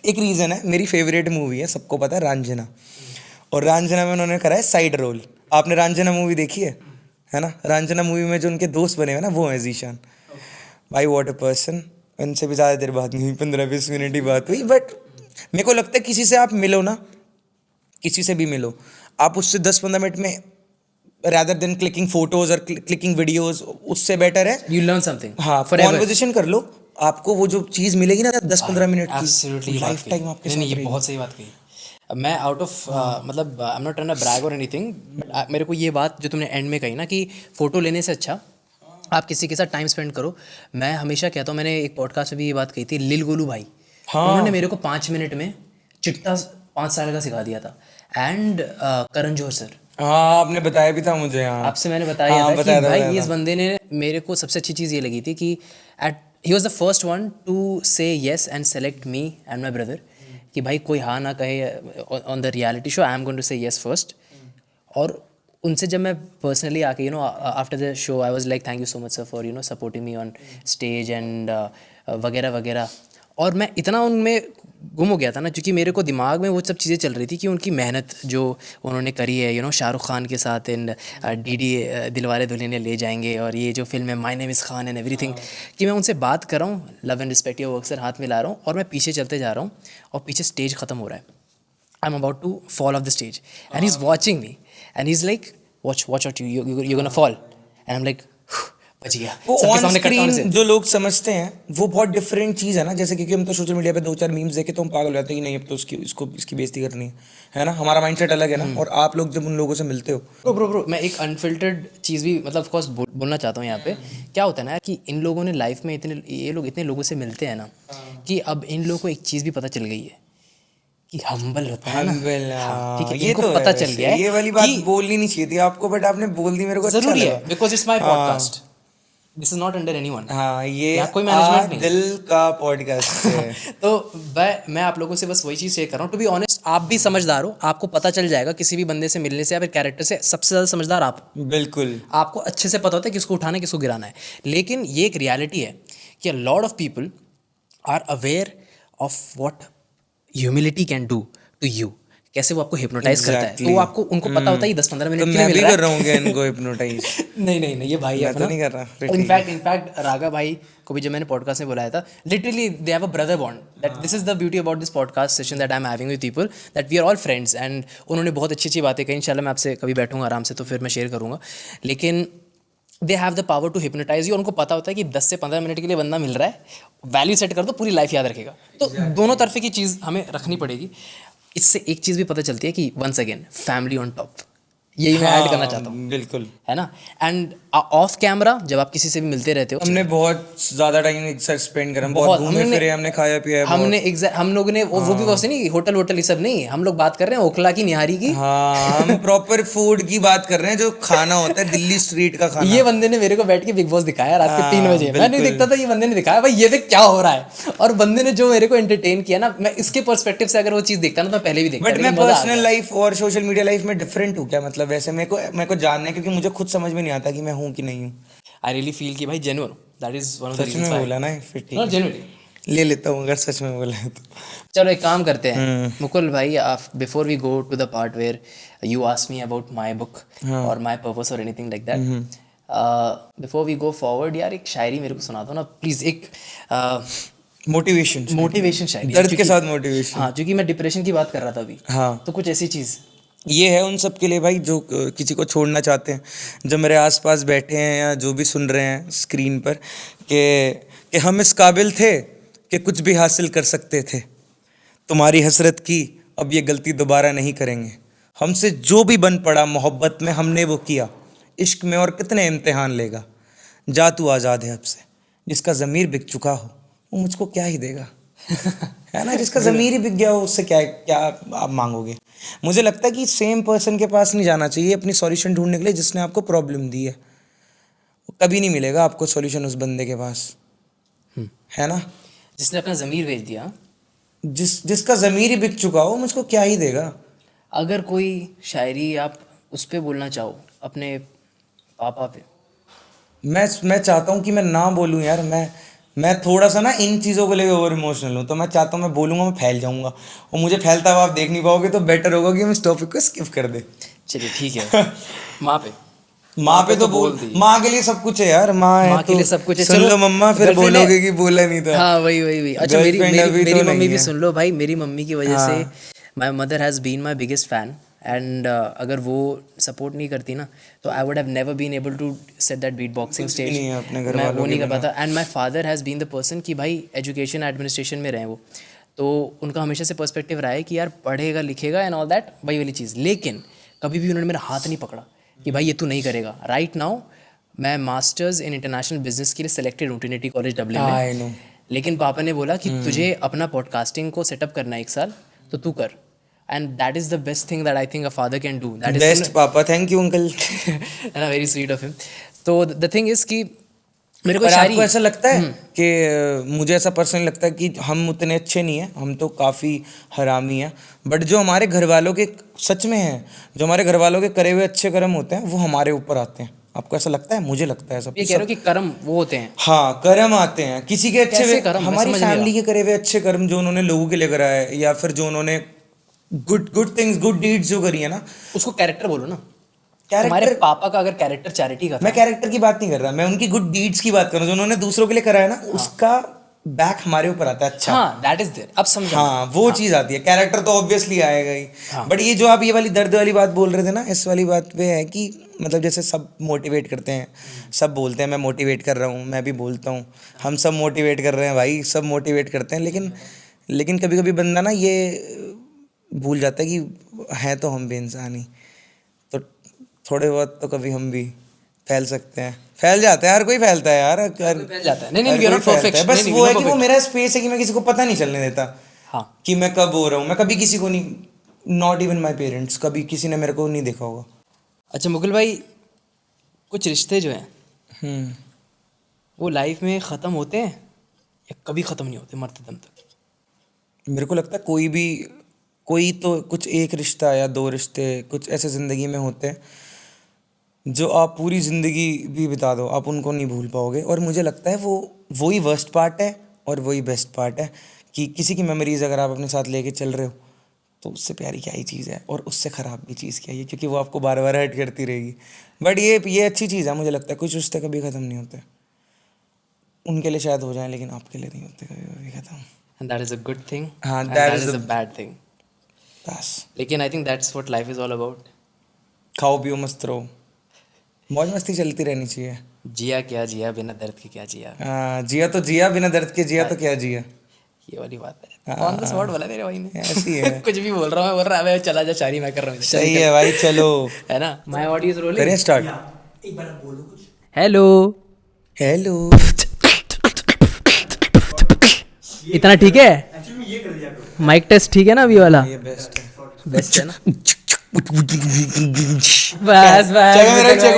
एक रीज़न है, मेरी फेवरेट मूवी है, सबको पता है, रांझना। और रांझना में उन्होंने करा है साइड रोल। आपने रांझना मूवी देखी है ना? रांझना मूवी में जो उनके दोस्त बने हुए ना, वो हैं जीशान भाई। What a person. उनसे भी ज़्यादा देर बात नहीं हुई, 15-20 मिनट ही बात हुई। बट मेरे को लगता है किसी से आप मिलो ना, किसी से भी मिलो, आप उससे 10-15 मिनट में, rather than क्लिकिंग फोटोज और क्लिकिंग वीडियोज, उससे बेटर है यू लर्न समथिंग। हाँ, कॉन्वर्जेशन कर लो, आपको वो जो चीज़ मिलेगी ना 10-15 मिनट की, एब्सोल्युटली लाइफ टाइम आपके साथ नहीं, ये रहेगी। बहुत सही बात कही। मैं आउट ऑफ मतलब I am not trying to brag और एनीथिंग, मेरे को ये बात जो तुमने एंड में कही ना कि फ़ोटो लेने से अच्छा आप किसी के साथ टाइम स्पेंड करो। मैं हमेशा कहता हूँ, मैंने एक पॉडकास्ट में भी ये बात कही थी, लिल गोलू भाई, उन्होंने मेरे को 5 मिनट में चिट्टा 5 साल का सिखा दिया था। एंड करण जौहर सर, हाँ, आपने बताया भी था मुझे। हाँ, आपसे मैंने बताया हाँ, था कि बताया भाई इस बंदे ने, मेरे को सबसे अच्छी चीज़ ये लगी थी कि he was the first one to say yes and select me and my brother, कि भाई कोई हाँ ना कहे on the reality show, I am going to say yes first. और उनसे जब मैं पर्सनली आके after the show I was like thank you so much sir for supporting me on stage and वगैरह वगैरह। और मैं इतना उनमें गुम हो गया था ना, क्योंकि मेरे को दिमाग में वो सब चीज़ें चल रही थी कि उनकी मेहनत जो उन्होंने करी है शाहरुख खान के साथ इन डीडी दिलवाले दुल्हनिया ले जाएंगे, और ये जो फिल्म है my name is Khan and everything, कि मैं उनसे बात कर रहा हूँ, love and respect your work sir हाथ में ला रहा हूँ, और मैं पीछे चलते जा रहा हूँ और पीछे स्टेज ख़त्म हो रहा है, I am about to fall off the stage and he is watching me and he is like watch out, you're gonna fall, and I'm like बच गया। वो सबके ऑन सामने कट डाउन से स्क्रीन जो लोग समझते हैं वो बहुत डिफरेंट चीज़ है ना। जैसे क्योंकि हम तो सोशल मीडिया पे 2-4 मीम्स देखे तो हम पागल हो जाते हैं कि नहीं अब तो इसकी बेइज्जती करनी है ना। हमारा माइंडसेट अलग है ना। और आप लोग जब उन लोगों से मिलते हो, ब्रो मैं एक अनफिल्टर्ड चीज़ भी मतलब ऑफ कोर्स बोलना चाहता हूँ यहाँ पे। क्या होता है ना कि इन लोगों ने लाइफ में ये लोग इतने लोगों से मिलते हैं ना, कि अब इन लोगों को एक चीज़ भी पता चल गई है कि हम्बल होता है ना। हाँ, ठीक है, ये इनको तो पता है चल गया है ये वाली बात कि बोलनी नहीं चाहिए थी आपको, बट आपने बोल दी, मेरे को अच्छा जरूरी लगा। है, because it's my podcast, this is not under anyone. हाँ, ये यहाँ कोई मैनेजमेंट नहीं है। दिल का पॉडकास्ट है। तो मैं आप लोगों से बस वही चीज़ शेयर कर रहा हूँ। टू बी ऑनेस्ट, आप भी समझदार हो, आपको पता चल जाएगा किसी भी बंदे से मिलने से या फिर कैरेक्टर से। सबसे ज़्यादा समझदार आप, बिल्कुल, आपको अच्छे से पता होता है किसको उठाना है किसको गिराना है। लेकिन ये एक रियलिटी है कि a lot of people are aware of what humility can do to you, कैसे वो आपको हिप्नोटाइज करता है। तो आपको उनको पता होता है ये 10-15 मिनट तो के लिए मैं मिल भी रहा है। कर रहा हूँ क्या इनको हिप्नोटाइज? नहीं ये भाई है मैं अपना। तो नहीं कर रहा, फिर ठीक इनफैक्ट रागा भाई को भी जब मैंने पॉडकास्ट में बुलाया था, literally they have a brother bond, that this is the beauty about this podcast session that I am having with people, that we are all friends. And उन्होंने बहुत अच्छी बातें कही। इंशाल्लाह मैं आपसे कभी बैठूंगा आराम से तो फिर मैं शेयर करूँगा। लेकिन they have the power to hypnotise you. उनको पता होता है कि 10 से 15 मिनट के लिए बंदा मिल रहा है, वैल्यू सेट कर दो, पूरी लाइफ याद रखेगा। तो दोनों तरफे की चीज़ हमें रखनी पड़ेगी। इससे एक चीज़ भी पता चलती है कि once again family on top, यही मैं ऐड करना चाहता हूँ, बिल्कुल। है ना। एंड ऑफ कैमरा जब आप किसी से भी मिलते रहते हो, हमने बहुत ज्यादा टाइम एक साथ स्पेंड करा, बहुत बहुत घूमे फिरे, हमने खाया पिया है हमने बहुत। हम लोग ने वो भी वैसे नहीं, होटल वोटल ये सब नहीं, हम लोग बात कर रहे हैं ओखला की, निहारी की। हाँ, हम प्रॉपर फूड की बात कर रहे हैं, जो खाना होता है दिल्ली स्ट्रीट का खाना। ये बंदे ने मेरे को बैठ के बिग बॉस दिखाया रात के 3 बजे, मैं नहीं बिल्कुल। देखता था, ये बंदे ने दिखाया भाई ये देख क्या हो रहा है, और बंदे ने जो मेरे को एंटरटेन किया ना, मैं इसके पर्सपेक्टिव से अगर वो चीज़ देखता ना तो मैं पहले भी देखता, बट मैं लेकिन मजा आ पर्सनल गया। लाइफ और सोशल मीडिया लाइफ में डिफरेंट हूँ क्या? मतलब वैसे मेरे को जानना है, क्योंकि मुझे खुद समझ में नहीं आता कि मैं हूँ कि नहीं हूँ। आई रियली फील कि भाई genuine, that is one of the such reasons में व्हाई। बोला ना, फिर ठीक नो है, जेन्युइनली। ले लेता हूँ अगर सच में बोला है तो। चलो एक काम करते हैं मुकुल भाई, before we go to the part where you ask me about my book और माय पर्पस और anything like that, before we go forward यार एक शायरी मेरे को सुना दो ना प्लीज, एक मोटिवेशन, मोटिवेशन शायरी, दर्द के क्योंकि- साथ मोटिवेशन। हाँ क्योंकि मैं डिप्रेशन की बात कर रहा था अभी, हाँ, तो कुछ ऐसी चीज़। ये है उन सब के लिए भाई जो किसी को छोड़ना चाहते हैं, जो मेरे आसपास बैठे हैं या जो भी सुन रहे हैं स्क्रीन पर, कि हम इस काबिल थे कि कुछ भी हासिल कर सकते थे, तुम्हारी हसरत की अब ये गलती दोबारा नहीं करेंगे, हमसे जो भी बन पड़ा मोहब्बत में हमने वो किया, इश्क में और कितने इम्तिहान लेगा, जा तू आज़ाद है अब से, जिसका ज़मीर बिक चुका हो वो मुझको क्या ही देगा। है ना, जिसका ज़मीर ही बिक गया हो उससे क्या क्या आप मांगोगे। मुझे लगता है कि सेम पर्सन के पास नहीं जाना चाहिए अपनी सॉल्यूशन ढूंढने के लिए जिसने आपको प्रॉब्लम दी है, वो कभी नहीं मिलेगा आपको सॉल्यूशन उस बंदे के पास, है ना। जिसने अपना ज़मीर भेज दिया। जिसका ज़मीर ही बिक चुका हो मुझको क्या ही देगा। अगर कोई शायरी आप उस पे बोलना चाहो अपने पापा पे, मैं चाहता हूँ कि मैं ना बोलूँ यार, मैं थोड़ा सा ना इन चीज़ों को लेकर ओवर इमोशनल हूँ, तो मैं चाहता हूँ मैं बोलूँगा मैं फैल जाऊँगा, और मुझे फैलता हुआ आप देख नहीं पाओगे, तो बेटर होगा कि हम इस टॉपिक को स्किप कर दे। चलिए ठीक है। माँ पे, माँ पे तो बोल, माँ के लिए सब कुछ है यार, माँ है माँ के तो लिए सब कुछ है। सुन चलो, लो मम्मा, फिर गर्लफ्रेंड बोलोगे है। कि बोला नहीं था। हाँ वही अच्छा, मेरी गर्लफ्रेंड मेरी अभी मेरी तो मम्मी नहीं भी है। सुन लो भाई, मेरी मम्मी की वजह से हाँ। My mother has been my biggest fan, and अगर वो सपोर्ट नहीं करती ना तो I would have never been able to set that beat boxing कुछ भी स्टेज, नहीं है अपने घर मैं वालों वो के नहीं कर बिना। पाता। And my father has been the person कि भाई एजुकेशन एडमिनिस्ट्रेशन में रहे वो, तो उनका हमेशा से पर्सपेक्टिव रहा है कि यार पढ़ेगा लिखेगा एंड ऑल दैट, वही वाली चीज़, लेकिन कभी भी उन्होंने मेरा हाथ नहीं पकड़ा कि भाई ये तू नहीं करेगा। राइट नाउ मैं मास्टर्स इन इंटरनेशनल बिजनेस के लिए सेलेक्टेड हूँ ट्रिनिटी कॉलेज डब्लिन आई में, नो। लेकिन पापा ने बोला कि तुझे अपना पॉडकास्टिंग को सेटअप करना है 1 साल, तो तू कर। And that is the best thing that I think a father can do, that is best पापा, थैंक यू अंकल। ना वेरी स्वीट ऑफ हिम। तो द थिंग इज़ कि मेरे को पर शायरी, आपको ऐसा लगता है कि मुझे ऐसा पर्सनली लगता है कि हम उतने अच्छे नहीं हैं, हम तो काफ़ी हरामी हैं, बट जो हमारे घर वालों के सच में हैं, जो हमारे घर वालों के करे हुए अच्छे कर्म होते हैं वो हमारे ऊपर आते हैं। आपको ऐसा लगता है? मुझे लगता है सब ये कह रहे हो कि कर्म वो होते हैं, हाँ, कर्म आते हैं किसी के अच्छे कैसे कर्म? मैं हमारी समझ नहीं फैमिली के करे हुए अच्छे कर्म जो उन्होंने लोगों के लिए करा है, या फिर जो उन्होंने गुड थिंग्स, गुड डीड्स जो करी है ना। उसको कैरेक्टर बोलो ना। हमारे कैरेक्टर, पापा का अगर कैरेक्टर चैरिटी का था, मैं कैरेक्टर की बात नहीं कर रहा, मैं उनकी गुड डीड्स की बात कर रहा हूँ जो उन्होंने दूसरों के लिए करा है ना, उसका बैक हमारे ऊपर आता है। अच्छा, हाँ दैट इज देयर, अब समझा। हाँ, वो चीज़ आती है, कैरेक्टर तो ऑब्वियसली आएगा ही। हाँ। बट ये जो आप ये वाली दर्द वाली बात बोल रहे थे ना, इस वाली बात पे है कि मतलब जैसे सब मोटिवेट करते हैं, सब बोलते हैं मैं मोटिवेट कर रहा हूँ, मैं भी बोलता हूँ हम सब मोटिवेट कर रहे हैं भाई, सब मोटिवेट करते हैं, लेकिन कभी कभी बंदा ना ये भूल जाता है कि हैं तो हम भी इंसान ही, तो थोड़े बहुत तो कभी हम भी फैल सकते हैं, फैल जाता है, हर कोई फैलता है यार, फैल जाता है। नहीं हर वी आर कोई नॉट फैलता परफेक्ट, है। बस वो है कि वो मेरा स्पेस है कि मैं किसी को पता नहीं चलने देता हाँ कि मैं कब हो रहा हूँ, मैं कभी किसी को नहीं, नॉट इवन माई पेरेंट्स, कभी किसी ने मेरे को नहीं देखा होगा। अच्छा मुकुल भाई, कुछ रिश्ते जो हैं वो लाइफ में ख़त्म होते हैं या कभी ख़त्म नहीं होते मरते दम तक? मेरे को लगता है कोई तो कुछ एक रिश्ता या दो रिश्ते कुछ ऐसे ज़िंदगी में होते हैं जो आप पूरी ज़िंदगी भी बिता दो आप उनको नहीं भूल पाओगे, और मुझे लगता है वही वर्स्ट पार्ट है और वही बेस्ट पार्ट है कि किसी की मेमोरीज़ अगर आप अपने साथ लेके चल रहे हो तो उससे प्यारी क्या ही चीज़ है, और उससे ख़राब भी चीज़ क्या है, क्योंकि वो आपको बार बार हर्ट करती रहेगी। बट ये अच्छी चीज़ है, मुझे लगता है कुछ रिश्ते कभी ख़त्म नहीं होते, उनके लिए शायद हो जाए लेकिन आपके लिए नहीं होते कभी कभी ख़त्म। And that is a good thing, हाँ, and that that is is the- a bad thing, बस लेकिन I think that's what life is all about. खाओ पियो मस्त रहो, मौज मस्ती चलती रहनी चाहिए। जिया क्या जिया, बिना दर्द के क्या जिया, हाँ, जिया तो जिया, बिना दर्द के जिया तो क्या जिया। ये वाली बात है। ऑन द स्पॉट बोला तेरे भाई ने। ऐसी है। कुछ भी बोल रहा हूँ, बोल रहा है चला जा शायरी मैं कर रहा हूँ। सही है भाई, चलो है ना, माय ऑडियो इज रोलिंग। करें स्टार्ट। एक बार आप बोलो कुछ। Hello, hello. इतना ठीक है? एक्चुअली में ये कर दिया करो। माइक टेस्ट ठीक है ना अभी वाला? ये बेस्ट है। बेस्ट है ना? बस चेक मेरा बस चेक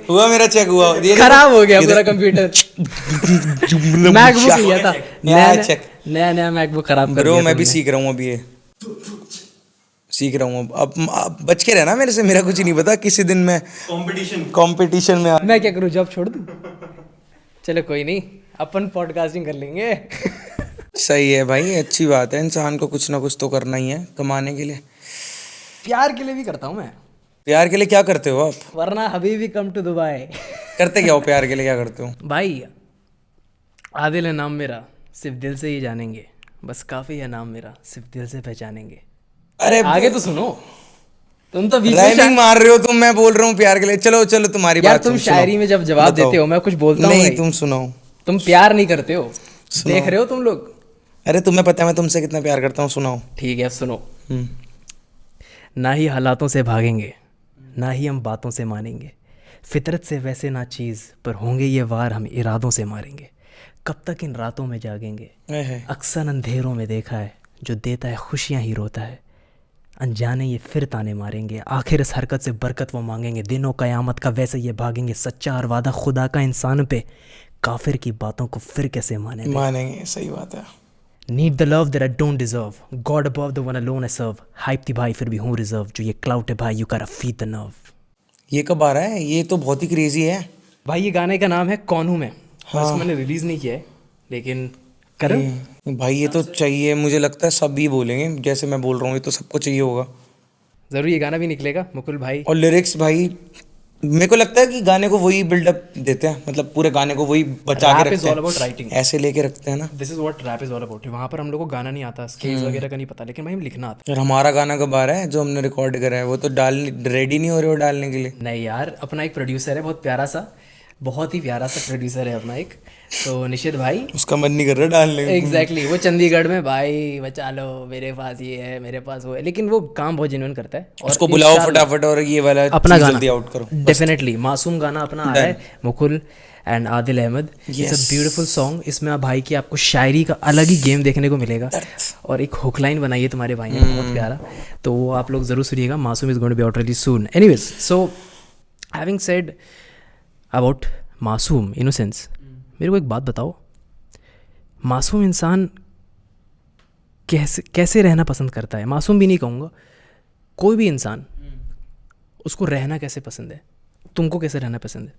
हुआ, मेरा चेक हुआ। ये खराब हो गया पूरा कंप्यूटर। मैकबुक लिया था नया चेक। नया मैकबुक खराब कर ब्रो दिया मैं भी तुमने। सीख रहा हूँ अभी, ये सीख रहा हूँ अब बच के रहना मेरे से, मेरा कुछ नहीं पता, किसी दिन मैं कंपटीशन में मैं क्या करूँ, जॉब छोड़ दूँ? चलो कोई नहीं, अपन पॉडकास्टिंग कर लेंगे। सही है भाई, अच्छी बात है, इंसान को कुछ ना कुछ तो करना ही है कमाने के लिए। प्यार के लिए भी करता हूँ मैं, प्यार के लिए क्या करते हो आप? वरना हबीबी कम टू दुबई। करते क्या हो प्यार के लिए, क्या करते हो? भाई आदिल है नाम मेरा, सिर्फ दिल से ही जानेंगे, बस काफ़ी है नाम मेरा, सिर्फ दिल से पहचानेंगे। अरे आगे तो सुनो, तुम तो बीच में राइमिंग मार रहे हो तुम, मैं बोल रहा हूँ प्यार के लिए। चलो चलो तुम्हारी यार बात तुम सुनो। शायरी में जब जवाब बताओ। देते हो मैं कुछ बोलता हूँ नहीं भाई। तुम सुनाओ। तुम प्यार नहीं करते हो, देख रहे हो तुम लोग। अरे तुम्हें पता है मैं तुमसे कितना प्यार करता हूँ, सुनाओ। ठीक है सुनो। हम्म। ना ही हालातों से भागेंगे, ना ही हम बातों से मानेंगे, फितरत से वैसे ना चीज़, पर होंगे ये वार हम इरादों से मारेंगे। कब तक इन रातों में जागेंगे, अक्सर अंधेरों में देखा है, जो देता है खुशियाँ ही रोता है। अनजाने ये फिर ताने मारेंगे, आखिर इस हरकत से बरकत वो मांगेंगे। दिनों क़यामत का वैसे ये भागेंगे, सच्चा और वादा खुदा का इंसान पे, काफिर की बातों को फिर कैसे मानेंगे। सही बात है। Need the love that I don't deserve, God above the one alone I serve. Hype थी भाई फिर भी हूँ रिजर्व, जो ये क्लाउड है भाई यू गोटा फीड द नर्व। ये कब आ रहा है? ये तो बहुत ही क्रेजी है भाई ये गाने का नाम है कौन हूँ मैं। हाँ। इसको मैंने रिलीज नहीं किया है, लेकिन करूँ भाई। ये तो चाहिए, मुझे लगता है सभी बोलेंगे जैसे मैं बोल रहा हूँ, ये तो सबको चाहिए होगा। ज़रूर ये गाना भी निकलेगा मुकुल भाई। और लिरिक्स भाई, मेरे को लगता है कि गाने को वही बिल्डअप देते हैं, मतलब पूरे गाने को वही बचा के रैप इज रखते ऑल हैं, अबाउट राइटिंग। ऐसे लेके रखते हैं ना। This is what rap is all about. वहाँ पर हम लोग को गाना नहीं आता, स्केल्स वगैरह का नहीं पता, लेकिन भाई हम लिखना आता और हमारा गाना कब आ रहा है जो हमने रिकॉर्ड करा है? वो तो रेडी नहीं हो रहे हो डालने के लिए। है। नहीं यार, अपना एक प्रोड्यूसर है बहुत प्यारा सा, बहुत ही प्यारा सा प्रोड्यूसर है अपना एक, तो निशित भाई। उसका मन नहीं कर रहा डालने का। एग्जैक्टली वो चंडीगढ़ में भाई बचा लो, मेरे पास ये है मेरे पास वो है, लेकिन वो काम बहुत जेन्युइन करता है। और उसको बुलाओ फटाफट और ये वाला अपना चीज़ गाना जल्दी आउट करो। डेफिनेटली मासूम गाना अपना आ रहा है, Mukul and Adil Ahmad. It's a beautiful song. इसमें आप भाई की आपको शायरी का अलग ही गेम देखने को मिलेगा, और एक हुक लाइन बनाई है तुम्हारे भाई ने बहुत प्यारा, तो वो आप लोग ज़रूर सुनिएगा। Masoom is going to be out really soon. Anyways, so having said about Masoom innocence, मेरे को एक बात बताओ, मासूम इंसान कैसे रहना पसंद करता है? मासूम भी नहीं कहूँगा, कोई भी इंसान, उसको रहना कैसे पसंद है? तुमको कैसे रहना पसंद है?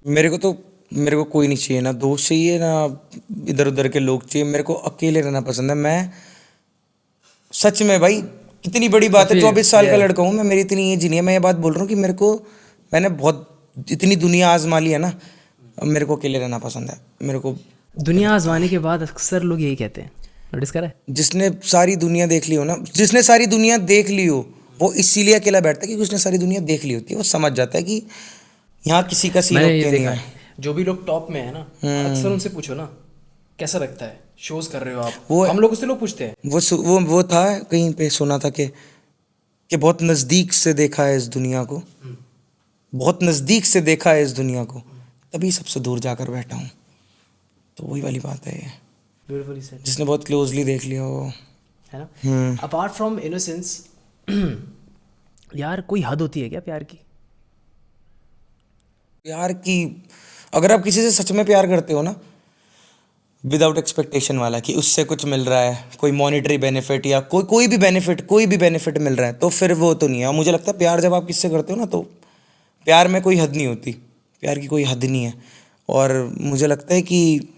मेरे को कोई नहीं चाहिए, ना दोस्त चाहिए ना इधर उधर के लोग चाहिए, मेरे को अकेले रहना पसंद है। मैं सच में भाई, कितनी बड़ी बात है, 24 साल का लड़का हूँ मैं, मेरी इतनी एज नहीं है। मैं ये बात बोल रहा हूँ कि मैंने बहुत इतनी दुनिया आजमा ली है ना, अब मेरे को अकेले रहना पसंद है। मेरे को दुनिया आजमाने के बाद अक्सर लोग यही कहते हैं, नोटिस करा है? जिसने सारी दुनिया देख ली हो ना, जिसने सारी दुनिया देख ली हो, वो इसीलिए अकेला बैठता है क्योंकि उसने सारी दुनिया देख ली होती है। वो समझ जाता है कि यहाँ किसी का सीन मैंने ये ओके नहीं देखा है। है, जो भी लोग टॉप में है ना, अक्सर उनसे पूछो ना कैसा लगता है, शोज कर रहे हो आप, वो हम लोग उससे लोग पूछते हैं। वो था कहीं पे सुना था कि बहुत नज़दीक से देखा है इस दुनिया को, बहुत नज़दीक से देखा है इस दुनिया को, तभी सबसे दूर जाकर बैठा हूँ। तो वही वाली बात है ये, ब्यूटीफुली सेड, जिसने बहुत क्लोजली देख लिया हो, है ना। अपार्ट फ्रॉम इनोसेंस, यार कोई हद होती है क्या प्यार की? प्यार की, अगर आप किसी से सच में प्यार करते हो ना, विदाउट एक्सपेक्टेशन वाला कि उससे कुछ मिल रहा है, कोई मॉनिटरी बेनिफिट या कोई भी बेनिफिट मिल रहा है, तो फिर वो तो नहीं है। मुझे लगता है प्यार जब आप किससे करते हो ना, तो प्यार में कोई हद नहीं होती, प्यार की कोई हद नहीं है। और मुझे लगता है कि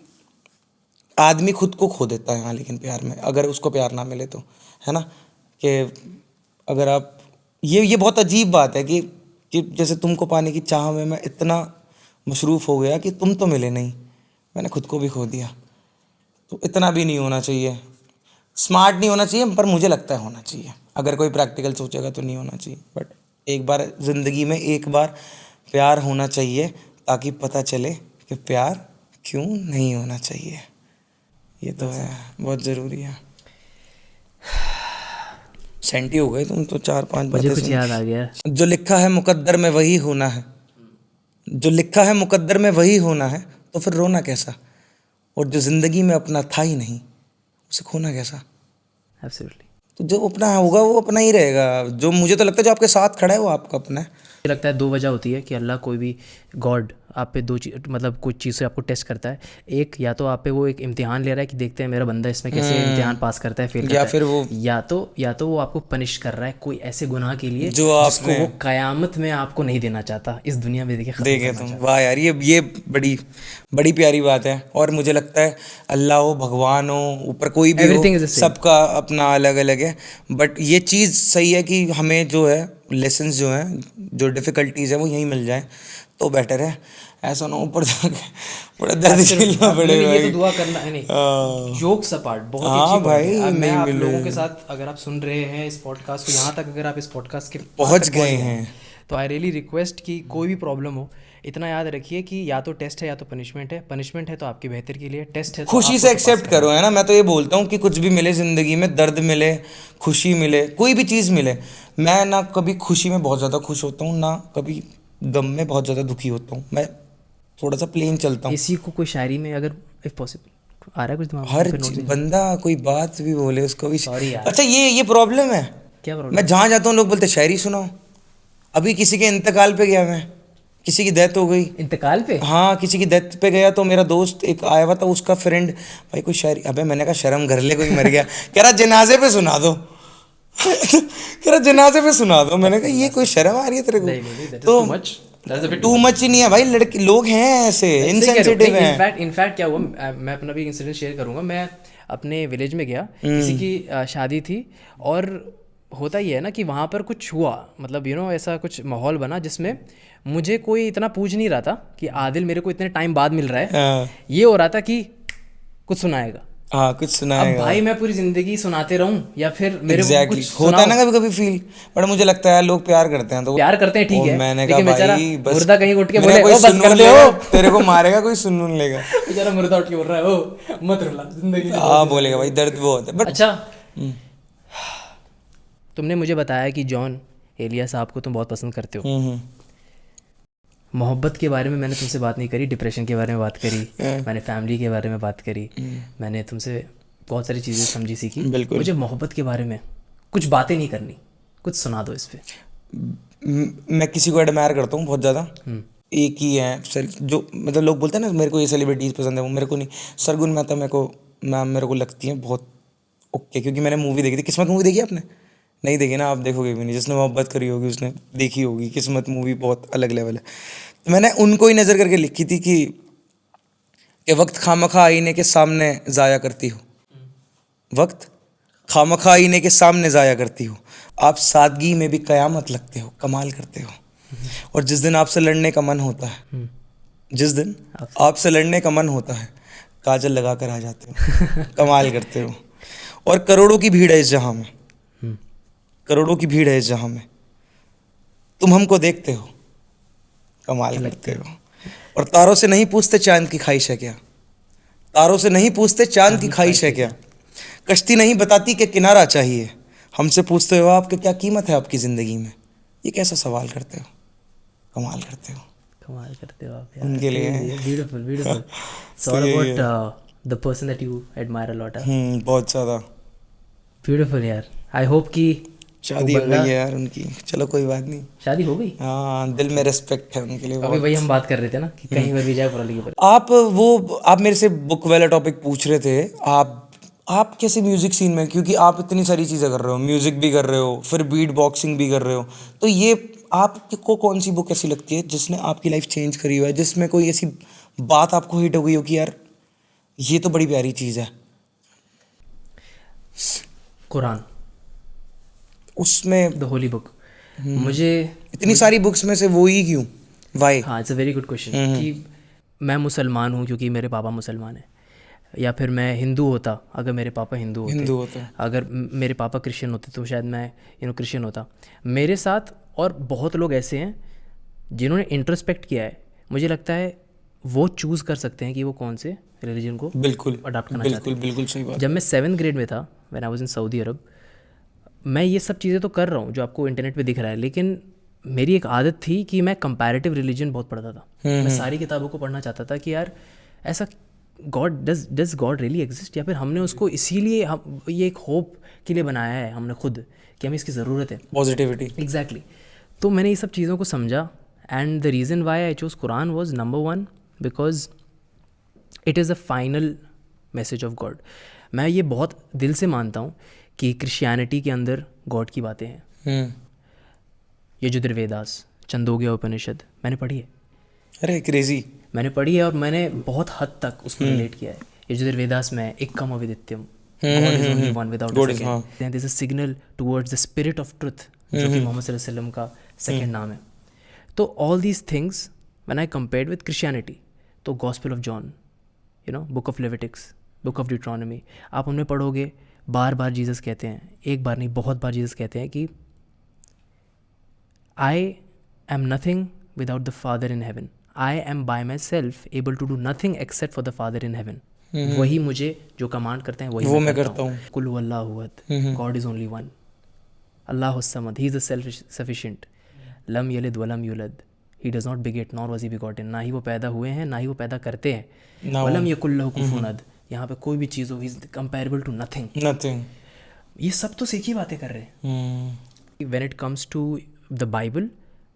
आदमी खुद को खो देता है हाँ, लेकिन प्यार में अगर उसको प्यार ना मिले तो, है ना, कि अगर आप ये बहुत अजीब बात है कि जैसे तुमको पाने की चाह में मैं इतना मशरूफ़ हो गया कि तुम तो मिले नहीं, मैंने खुद को भी खो दिया। तो इतना भी नहीं होना चाहिए, स्मार्ट नहीं होना चाहिए, पर मुझे लगता है होना चाहिए। अगर कोई प्रैक्टिकल सोचेगा तो नहीं होना चाहिए, बट एक बार ज़िंदगी में एक बार प्यार होना चाहिए ताकि पता चले कि प्यार क्यों नहीं होना चाहिए। ये तो है, बहुत ज़रूरी है। सेंटी हो गए तुम तो, 4-5 मुझे बातें कुछ सुन याद आ गया। जो लिखा है मुकद्दर में वही होना है, जो लिखा है मुकद्दर में वही होना है, तो फिर रोना कैसा? और जो ज़िंदगी में अपना था ही नहीं, उसे खोना कैसा? एब्सोल्युटली। तो जो अपना होगा वो अपना ही रहेगा। जो मुझे तो लगता है जो आपके साथ खड़ा है वो आपका अपना है। मुझे लगता है 2 वजह होती है कि अल्लाह कोई भी गॉड आप पे 2 चीज मतलब कुछ चीज़ से आपको टेस्ट करता है। एक या तो आप पे वो एक इम्तिहान ले रहा है कि देखते हैं मेरा बंदा इसमें कैसे इम्तिहान पास करता है, फेल करता या है, फिर वो या तो वो आपको पनिश कर रहा है कोई ऐसे गुनाह के लिए जो जिसको वो क़यामत में आपको नहीं देना चाहता, इस दुनिया में देखिए ख़त्म देखे करना तुम। चाहता वाह यार, ये बड़ी बड़ी प्यारी बात है। और मुझे लगता है अल्लाह हो, भगवान हो, ऊपर कोई भी हो, Everything is the same. सबका अपना अलग अलग है। बट ये चीज़ सही है कि हमें जो है लेसन्स जो हैं, जो डिफ़िकल्टीज़ हैं वो यहीं मिल जाए तो बेटर है। ऐसा ना ऊपर जाके बड़ा दर्द झेलना है। पड़े ये भाई। तो दुआ करना है नहीं, जोक्स अपार्ट बहुत ही हाँ अच्छी बात है। भाई, अब मैं नहीं आप मिले। लोगों के साथ अगर आप सुन रहे हैं इस पॉडकास्ट को, यहाँ तक अगर आप इस पॉडकास्ट के पास पहुंच तक गए हैं, तो आई रियली रिक्वेस्ट कि कोई भी प्रॉब्लम हो, इतना याद रखिए कि या तो टेस्ट है या तो पनिशमेंट है। पनिशमेंट है तो आपके बेहतर के लिए, टेस्ट है तो खुशी आपको से तो पास एक्सेप्ट करना करो, है ना। मैं तो ये बोलता हूँ कि कुछ भी मिले ज़िंदगी में, दर्द मिले, खुशी मिले, कोई भी चीज़ मिले, मैं ना कभी खुशी में बहुत ज़्यादा खुश होता हूँ, ना कभी गम में बहुत ज़्यादा दुखी होता हूँ। मैं थोड़ा सा प्लेन चलता हूँ। इसी को कोई शायरी में अगर इफ पॉसिबल आ रहा है कुछ दिमाग में, हर फिर नोट बंदा कोई बात भी बोले उसको भी। सॉरी यार। अच्छा, ये प्रॉब्लम है। क्या प्रॉब्लम? मैं जहाँ जाता हूँ लोग बोलते शायरी सुनाओ। अभी किसी के इंतकाल पे गया, मैं किसी की डेथ हो गई, इंतकाल पे? हाँ किसी की डेथ पे गया, तो मेरा दोस्त एक आया हुआ था, उसका फ्रेंड, भाई कोई शायरी। अबे मैंने कहा शर्म कर ले, कोई मर गया। कह रहा जनाजे पे सुना दो। कह रहा जनाजे पे सुना दो। मैंने कहा ये कोई शर्म आ रही है तेरे को? नहीं, दैट इज तो too much, that is a bit too much ही नहीं है भाई, लड़के लोग हैं ऐसे इनसेंसिटिव हैं। इनफैक्ट क्या हुआ, मैं अपना भी इंसिडेंट शेयर करूंगा। मैं अपने विलेज में गया, किसी की शादी थी, और होता ही है ना कि वहाँ पर कुछ हुआ, मतलब ऐसा कुछ माहौल बना जिसमें मुझे कोई इतना पूछ नहीं रहा था कि आदिल मेरे को इतने टाइम बाद मिल रहा है। ये हो रहा था कि कुछ सुनाएगा। हाँ कुछ अब सुनाएगा। भाई मैं पूरी जिंदगी सुनाते रहूं या फिर मेरे को एग्जैक्टली कुछ होता है ना सुनाओ? कभी कभी फील। बट मुझे लगता है लोग प्यार करते हैं तो प्यार करते हैं, ठीक और है, मैंने कहा लेकिन बेचारा भाई बस, मुर्दा कहीं उठ के मैंने बोले कोई ओ बस सुन कर दे लेगा, ओ, तेरे को मारेगा कोई, सुन लेगा। बेचारा मुर्दा उठ के बोल रहा है ओ मत रुला, जिंदगी से हाँ बोलेगा भाई, दर्द बहुत है। बट अच्छा, तुमने मुझे बताया कि जॉन एलिया साहब को तुम बहुत पसंद करते हो। मोहब्बत के बारे में मैंने तुमसे बात नहीं करी, डिप्रेशन के बारे में बात करी, मैंने फैमिली के बारे में बात करी, मैंने तुमसे बहुत सारी चीज़ें समझी सीखी। बिल्कुल। मुझे मोहब्बत के बारे में कुछ बातें नहीं करनी, कुछ सुना दो इस पे। मैं किसी को एडमायर करता हूँ बहुत ज़्यादा। एक ही है जो मतलब लोग बोलते हैं ना मेरे को ये सेलिब्रिटीज़ पसंद है, वो मेरे को नहीं। सरगुन मेहता मेरे को लगती है बहुत ओके, क्योंकि मैंने मूवी देखी थी। किस्मत मूवी देखी आपने? नहीं देखी ना, आप देखोगे भी नहीं। जिसने मोहब्बत करी होगी उसने देखी होगी। किस्मत मूवी बहुत अलग लेवल है। तो मैंने उनको ही नज़र करके लिखी थी कि वक्त खामखा आईने के सामने ज़ाया करती हो, वक्त खामखा आईने के सामने ज़ाया करती हो, आप सादगी में भी क़यामत लगते हो, कमाल करते हो। और जिस दिन आपसे लड़ने का मन होता है, जिस दिन आपसे लड़ने का मन होता है, काजल लगा कर आ जाते हो, कमाल करते हो। और करोड़ों की भीड़ है इस जहाँ में, करोड़ों की भीड़ है इस जहाँ में, तुम हमको देखते हो, कमाल करते हो। और तारों से नहीं पूछते चांद की ख्वाहिश है क्या, तारों से नहीं पूछते चांद की ख्वाहिश है क्या, कश्ती नहीं बताती कि किनारा चाहिए, हमसे पूछते हो आप कि क्या कीमत है आपकी ज़िंदगी में। ये कैसा सवाल करते हो, कमाल करते हो। कमाल करते हो आप यार, उनके लिए beautiful beautiful. So about the person that you admire a lot. बहुत ज़्यादा। ब्यूटीफुल यार। आई होप कि शादी हो गई है यार उनकी, चलो कोई बात नहीं। शादी हो गई। हाँ, दिल में रिस्पेक्ट है उनके लिए अभी बहुत। वही हम बात कर रहे थे ना कि कहीं पर भी जाए पढ़ा लिखे पर। आप मेरे से बुक वाला टॉपिक पूछ रहे थे। आप कैसे म्यूज़िक सीन में, क्योंकि आप इतनी सारी चीज़ें कर रहे हो, म्यूज़िक भी कर रहे हो, फिर बीट बॉक्सिंग भी कर रहे हो, तो ये आपको कौन सी बुक ऐसी लगती है जिसने आपकी लाइफ चेंज करी हुआ है, जिसमें कोई ऐसी बात आपको हिट हो गई हो कि यार ये तो बड़ी प्यारी चीज़ है? कुरान, उसमें द होली बुक। मुझे इतनी सारी बुक्स में से वो ही क्यों, वाई? हाँ, it's a very good question कि मैं मुसलमान हूँ क्योंकि मेरे पापा मुसलमान हैं, या फिर मैं हिंदू होता अगर मेरे पापा हिंदू होते, अगर मेरे पापा क्रिश्चियन होते तो शायद मैं क्रिश्चियन होता। मेरे साथ और बहुत लोग ऐसे हैं जिन्होंने इंट्रोस्पेक्ट किया है। मुझे लगता है वो चूज़ कर सकते हैं कि वो कौन से रिलीजन को बिल्कुल अडॉप्ट करना चाहते बिल्कुल बिल्कुल सही बात हैं। जब मैं 7th ग्रेड में था, when I was in Saudi Arab, मैं ये सब चीज़ें तो कर रहा हूँ जो आपको इंटरनेट पे दिख रहा है, लेकिन मेरी एक आदत थी कि मैं कंपैरेटिव रिलीजन बहुत पढ़ता था। मैं सारी किताबों को पढ़ना चाहता था कि यार ऐसा God does God really exist, या फिर हमने उसको इसीलिए हम ये एक होप के लिए बनाया है हमने खुद कि हमें इसकी ज़रूरत है। पॉजिटिविटी एग्जैक्टली तो मैंने ये सब चीज़ों को समझा, and the reason why I choose Quran was number 1 because it is a final message of God. मैं ये बहुत दिल से मानता हूँ कि क्रिश्चियनिटी के अंदर गॉड की बातें हैं। यजुर्वेदास, छंदोग्य उपनिषद मैंने पढ़ी है, अरे क्रेजी, मैंने पढ़ी है और मैंने बहुत हद तक उसको रिलेट किया है। यजुर्वेदास में एकम अविदित्यम, God is only one without a second, there is a signal towards the spirit of truth, जो कि मोहम्मद सल्लल्लाहु अलैहि वसल्लम का सेकंड नाम है। तो all these things when I compared with Christianity, तो gospel of John, you know, book of Leviticus, book of Deuteronomy, आप उनमें पढ़ोगे बार बार जीसस कहते हैं, एक बार नहीं बहुत बार जीसस कहते हैं कि I am nothing without the father in heaven, I am by myself able to do nothing except for the father in heaven. वही मुझे जो कमांड करते हैं वही मैं करता हूँ। कुल हुवल्लाहु अहद, गॉड इज ओनली वन, अल्लाहु समद, he is the self sufficient, लम यलिद वलम यूलद, he does not beget nor was he begotten, ना ही वो पैदा हुए हैं ना ही वो पैदा करते हैं, वलम यकुल लहू कुफुवन अहद, यहाँ पे कोई भी चीज़ हो, he is comparable to nothing. ये सब तो एक ही बातें कर रहे हैं। When it comes to the Bible,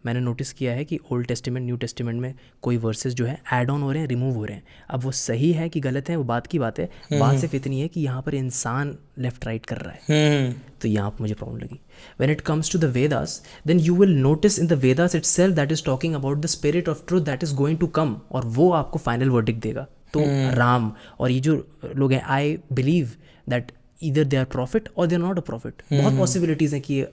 मैंने नोटिस किया है कि ओल्ड टेस्टिमेंट न्यू टेस्टिमेंट में कोई वर्सेस जो है ऐड ऑन हो रहे हैं, रिमूव हो रहे हैं। अब वो सही है कि गलत है वो बात की बात है, बात सिर्फ इतनी है कि यहाँ पर इंसान लेफ्ट राइट कर रहा है, तो यहाँ पर मुझे प्रॉब्लम लगी। When it comes to the Vedas, then you will notice in the Vedas itself that is talking about the spirit of truth that is going to come, और वो आपको फाइनल वर्डिक्ट देगा। तो राम और ये जो लोग हैं, I believe that either they are prophet और they are not a prophet. बहुत पॉसिबिलिटीज़ हैं कि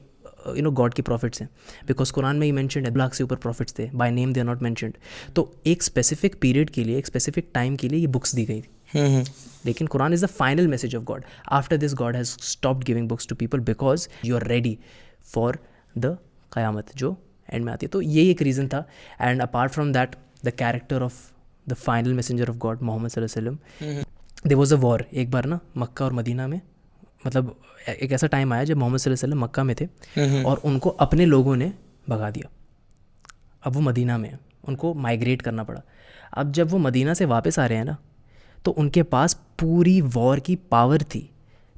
यू नो गॉड के प्रॉफिट्स हैं, बिकॉज कुरान में ही मैंशनड है, 1 लाख से ऊपर प्रॉफिट्स थे, by name they are not mentioned. तो एक स्पेसिफिक पीरियड के लिए, एक स्पेसिफिक टाइम के लिए ये बुक्स दी गई थी, लेकिन Quran is the final message of God. After this God has stopped giving books to people because you are ready for the क़यामत जो एंड में आती है। तो यही एक रीज़न था। And apart from that, the character of the final messenger of God Muhammad सल्लल्लाहु अलैहि वसल्लम, देयर वाज अ वॉर एक बार ना मक्का और मदीना में, मतलब एक ऐसा टाइम आया जब मोहम्मद सल्लल्लाहु अलैहि वसल्लम मक्का में थे और उनको अपने लोगों ने भगा दिया। अब वो मदीना में है, उनको माइग्रेट करना पड़ा। अब जब वो मदीना से वापस आ रहे हैं ना, तो उनके पास पूरी वॉर की पावर थी,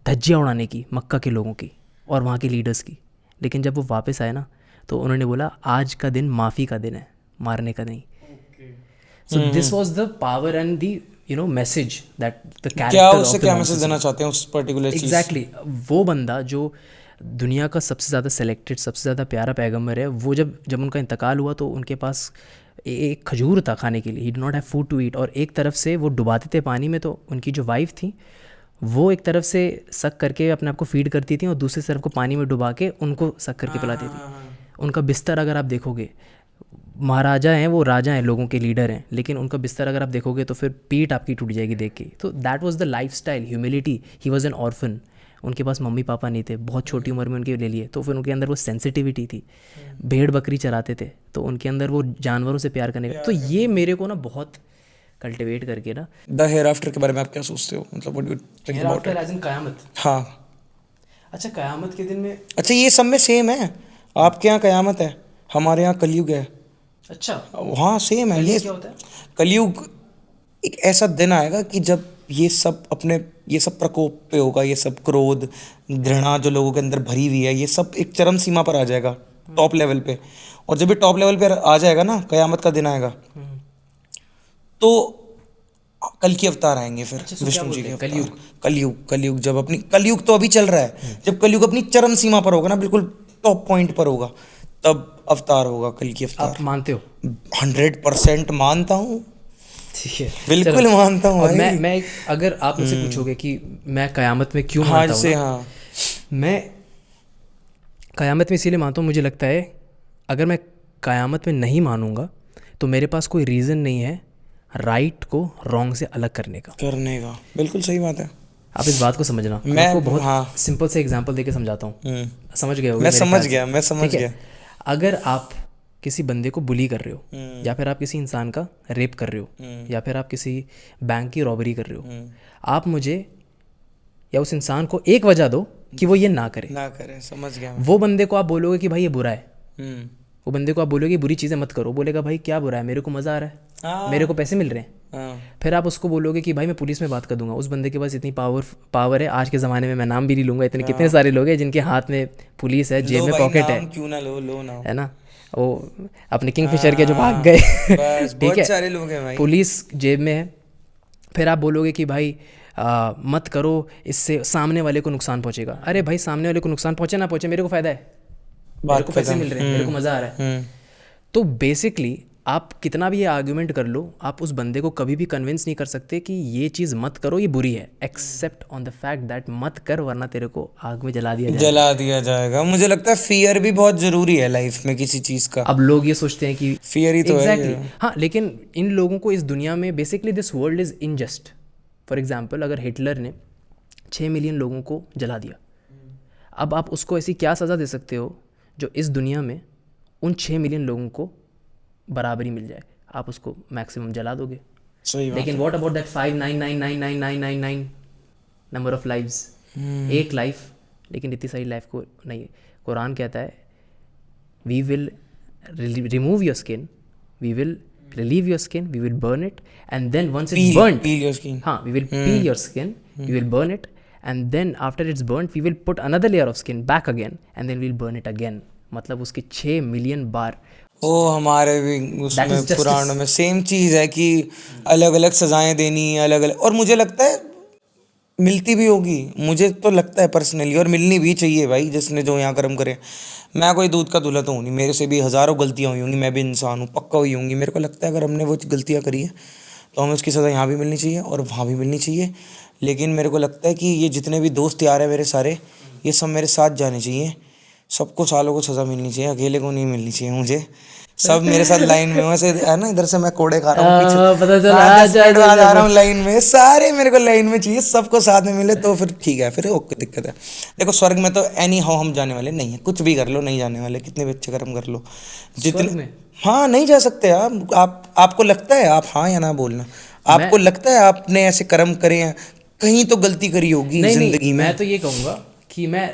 धज्जियाँ उड़ाने की मक्का के लोगों की और वहाँ के लीडर्स की। लेकिन जब वो वापस आए ना, तो उन्होंने बोला आज का दिन माफ़ी का दिन है, मारने का नहीं। So this was the power and the you know message that the character क्या उससे क्या मैसेज देना चाहते हैं उस पर्टिकुलर चीज? एग्जैक्टली वो बंदा जो दुनिया का सबसे ज़्यादा सेलेक्टेड, सबसे ज़्यादा प्यारा पैगंबर है, वो जब उनका इंतकाल हुआ तो उनके पास एक खजूर था खाने के लिए, he did not have food to eat, और एक तरफ से वो डुबाते थे पानी में, तो उनकी जो वाइफ थी वो एक तरफ से सक करके अपने आप को फीड करती थी और दूसरी तरफ को पानी में डुबा के उनको सक करके पिलाती थी। उनका बिस्तर अगर आप देखोगे, महाराजा हैं वो, राजा हैं, लोगों के लीडर हैं, लेकिन उनका बिस्तर अगर आप देखोगे तो फिर पीठ आपकी टूट जाएगी देख के। तो that was the lifestyle, humility. He was an orphan, उनके पास मम्मी पापा नहीं थे, बहुत छोटी उम्र में उनके ले लिए, तो फिर उनके अंदर वो सेंसिटिविटी थी। भेड़ बकरी चराते थे तो उनके अंदर वो जानवरों से प्यार करने का। तो ये मेरे को ना बहुत कल्टिवेट करके ना। द हेयर आफ्टर के बारे में आप क्या सोचते हो, मतलब what do you think about it? As in क़यामत। हाँ, अच्छा, क़यामत के दिन में, अच्छा ये सब में सेम है? आपके यहाँ क़यामत है, हमारे यहाँ कलयुग है। अच्छा हाँ सेम है। ये क्या होता है? कलयुग एक ऐसा दिन आएगा कि जब ये सब प्रकोप पे होगा, ये सब क्रोध, घृणा जो लोगों के अंदर भरी हुई है, ये सब एक चरम सीमा पर आ जाएगा, टॉप लेवल पे। और जब ये टॉप लेवल पे आ जाएगा ना, क़यामत का दिन आएगा, तो कल की अवतार आएंगे फिर। अच्छा, विष्णु जी के अवतार। कलयुग जब अपनी, कलयुग तो अभी चल रहा है, जब कलयुग अपनी चरम सीमा पर होगा ना, बिल्कुल टॉप पॉइंट पर होगा, तब अवतार होगा, कल की अवतार। आप मानते हो? 100% मानता हूँ, ठीक है, बिल्कुल मानता हूँ। मैं अगर आप मुझसे पूछोगे कि मैं क़यामत में क्यों मानता हूँ ना, हाँ, मैं क़यामत में इसीलिए मानता हूँ, मुझे लगता है अगर मैं क़यामत में नहीं मानूंगा तो मेरे पास कोई रीज़न नहीं है राइट को रॉन्ग से अलग करने का। बिल्कुल सही बात है। आप इस बात को समझना, मैं आपको बहुत सिंपल से एग्जांपल देके समझाता हूँ, समझ गए होगे? मैं समझ गया। अगर आप किसी बंदे को बुली कर रहे हो, या फिर आप किसी इंसान का रेप कर रहे हो, या फिर आप किसी बैंक की रॉबरी कर रहे हो, आप मुझे या उस इंसान को एक वजह दो कि वो ये ना करे। समझ गया मैं। वो बंदे को आप बोलोगे कि भाई ये बुरा है, हम्म, वो बंदे को आप बोलोगे बुरी चीज़ें मत करो, बोलेगा भाई क्या बुरा है, मेरे को मज़ा आ रहा है, मेरे को पैसे मिल रहे हैं। हाँ, फिर आप उसको बोलोगे कि भाई मैं पुलिस में बात कर दूंगा, उस बंदे के पास इतनी पावर है आज के ज़माने में, मैं नाम भी नहीं लूँगा, इतने कितने सारे लोग हैं जिनके हाथ में पुलिस है, जेब लो में भाई, पॉकेट है, नाम क्यों ना लो ना। है ना, वो अपने किंगफिशर के जो भाग गए बस ठीक बहुत है, सारे लोग हैं भाई। पुलिस जेब में है। फिर आप बोलोगे कि भाई मत करो, इससे सामने वाले को नुकसान पहुंचेगा। अरे भाई सामने वाले को नुकसान पहुंचे ना पहुंचे, मेरे को फ़ायदा है, मेरे को पैसे मिल रहे हैं, मेरे को मज़ा आ रहा है। तो बेसिकली आप कितना भी ये आर्ग्यूमेंट कर लो, आप उस बंदे को कभी भी कन्विंस नहीं कर सकते कि ये चीज़ मत करो, ये बुरी है, except on the fact that मत कर वरना तेरे को आग में जला दिया जाएगा। मुझे लगता है फियर भी बहुत जरूरी है लाइफ में किसी चीज का। अब लोग ये सोचते हैं कि फियर ही तो एग्जैक्टली हाँ, लेकिन इन लोगों को इस दुनिया में basically this world is unjust. For example अगर हिटलर ने 6 मिलियन लोगों को जला दिया, अब आप उसको ऐसी क्या सज़ा दे सकते हो जो इस दुनिया में उन 6 मिलियन लोगों को बराबरी मिल जाए? आप उसको मैक्सिमम जला दोगे। सही बात। लेकिन what about that 599999999 number of lives, एक लाइफ, लेकिन इतनी सारी लाइफ को नहीं। कुरान कहता है we will remove your skin, we will relieve your skin, we will burn it, and then once it's burnt, peel your skin. हाँ, we will peel your skin, we will burn it, and then after it's burnt we will put another layer of skin back again, and then we'll burn it again। मतलब उसके 6 million बार। ओ हमारे भी उसमें पुराणों में same चीज़ है कि अलग अलग सजाएं देनी, अलग अलग, और मुझे लगता है मिलती भी होगी, मुझे तो लगता है पर्सनली, और मिलनी भी चाहिए भाई, जिसने जो यहाँ कर्म करे। मैं कोई दूध का दूल्हा तो हूँ नहीं, मेरे से भी हज़ारों गलतियाँ हुई होंगी, मैं भी इंसान हूँ, पक्का हुई होंगी। मेरे को लगता है अगर हमने वो गलतियाँ करी है तो हमें उसकी सज़ा यहाँ भी मिलनी चाहिए और वहाँ भी मिलनी चाहिए। लेकिन मेरे को लगता है कि ये जितने भी दोस्त यार हैं मेरे सारे, ये सब मेरे साथ जाने चाहिए, सबको सालों को सज़ा मिलनी चाहिए, अकेले को नहीं मिलनी चाहिए मुझे। सब मेरे साथ लाइन में वैसे है ना, इधर से मैं कोड़े खा रहा हूँ पीछे, पता चला आ रहा हूँ लाइन में, सारे मेरे को लाइन में चाहिए, सबको साथ में मिले तो फिर ठीक है, फिर ओके दिक्कत है। देखो स्वर्ग में तो एनी हाउ हम जाने वाले नहीं है, कुछ भी कर लो नहीं जाने वाले, कितने भी अच्छे कर्म कर लो, जितने, हाँ नहीं जा सकते आप आपको लगता है, आप हाँ या ना बोलना, आपको लगता है आपने ऐसे कर्म करे हैं, कहीं तो गलती करी होगी जिंदगी में। मैं तो ये कहूँगा कि मैं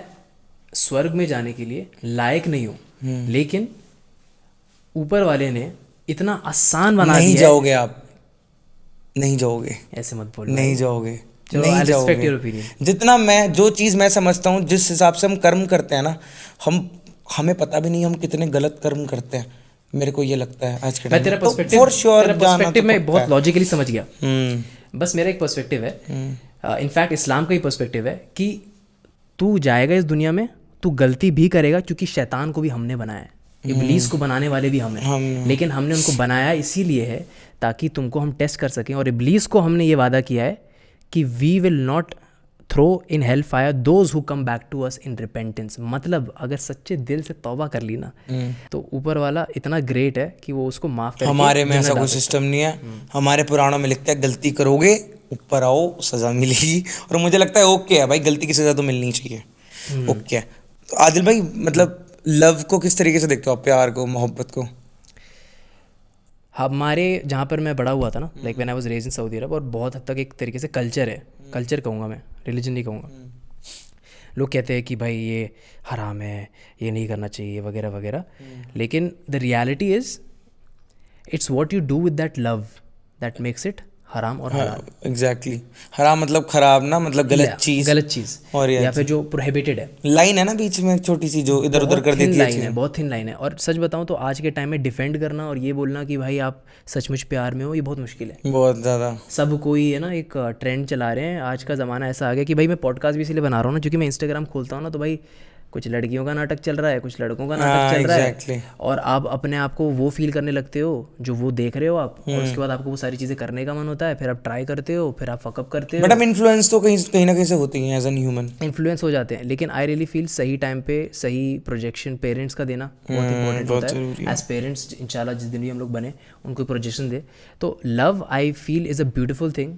स्वर्ग में जाने के लिए लायक नहीं हूँ, लेकिन ऊपर वाले ने इतना आसान बना दिया। नहीं जाओगे आप, नहीं जाओगे, ऐसे मत बोलो, नहीं जाओगे, चलो नहीं आई रिस्पेक्ट योर जाओगे। ओपिनियन। जितना मैं, जो चीज़ मैं समझता हूँ, जिस हिसाब से हम कर्म करते हैं ना, हमें पता भी नहीं हम कितने गलत कर्म करते हैं। मेरे को ये लगता है आज के मैं टाइम तेरा में, तो पर्सपेक्टिव, फॉर श्योर तेरा पर्सपेक्टिव मैं बहुत लॉजिकली समझ गया। बस मेरा एक पर्सपेक्टिव है, इनफैक्ट इस्लाम का ही पर्सपेक्टिव है कि तू जाएगा इस दुनिया में, तू गलती भी करेगा, क्योंकि शैतान को भी हमने बनाया है, इब्लीस को बनाने वाले भी हमने, लेकिन हमने उनको बनाया इसीलिए है ताकि तुमको हम टेस्ट कर सकें। और इब्लीस को हमने ये वादा किया है कि we will not throw in hell fire those who come back to us in repentance. मतलब अगर सच्चे दिल से तौबा कर ली ना, तो ऊपर वाला इतना ग्रेट है कि वो उसको माफ कर। हमारे में ऐसा कोई सिस्टम नहीं है, हमारे पुराणों में लिखता है गलती करोगे ऊपर आओ सजा मिलेगी, और मुझे लगता है ओके है भाई, गलती की सजा तो मिलनी चाहिए, ओके है। तो आदिल भाई मतलब लव को किस तरीके से देखते हो आप, प्यार को, मोहब्बत को? हमारे जहाँ पर मैं बड़ा हुआ था ना, like when I was raised in Saudi Arab, और बहुत हद तक एक तरीके से कल्चर है, कल्चर कहूँगा मैं, रिलीजन नहीं कहूँगा। लोग कहते हैं कि भाई ये हराम है, ये नहीं करना चाहिए वगैरह वगैरह, लेकिन the reality is it's what you do with that love that makes it हराम और हलाल। एग्जैक्टली, हराम मतलब खराब ना, मतलब गलत चीज़, और या फिर जो प्रोहिबिटेड है। लाइन है ना बीच में छोटी सी जो इधर उधर कर देती है, बहुत थिन लाइन है। और सच बताऊं तो आज के टाइम में डिफेंड करना और ये बोलना कि भाई आप सचमुच प्यार में हो, ये बहुत मुश्किल है, बहुत ज़्यादा। सब कोई है ना एक ट्रेंड चला रहे हैं, आज का ज़माना ऐसा आ गया कि भाई मैं पॉडकास्ट भी इसलिए बना रहा हूँ ना, क्योंकि मैं इंस्टाग्राम खोलता हूँ ना, तो भाई कुछ लड़कियों का नाटक चल रहा है, कुछ लड़कों का नाटक चल रहा है, और आप अपने आप को वो फील करने लगते हो जो वो देख रहे हो आप, और उसके बाद आपको वो सारी चीज़ें करने का मन होता है, फिर आप ट्राई करते हो, फिर आप फकअप करते हो। बट अब इन्फ्लुएंस तो कहीं ना कहीं से होती है, एज एन ह्यूमन इन्फ्लुएंस हो जाते हैं। लेकिन आई रियली फील सही टाइम पे सही प्रोजेक्शन पेरेंट्स का देना बहुत इंपॉर्टेंट होता है। एज पेरेंट्स इंशाल्लाह जिस दिन भी हम लोग बने उनको प्रोजेक्शन दे, तो love I feel is a beautiful thing,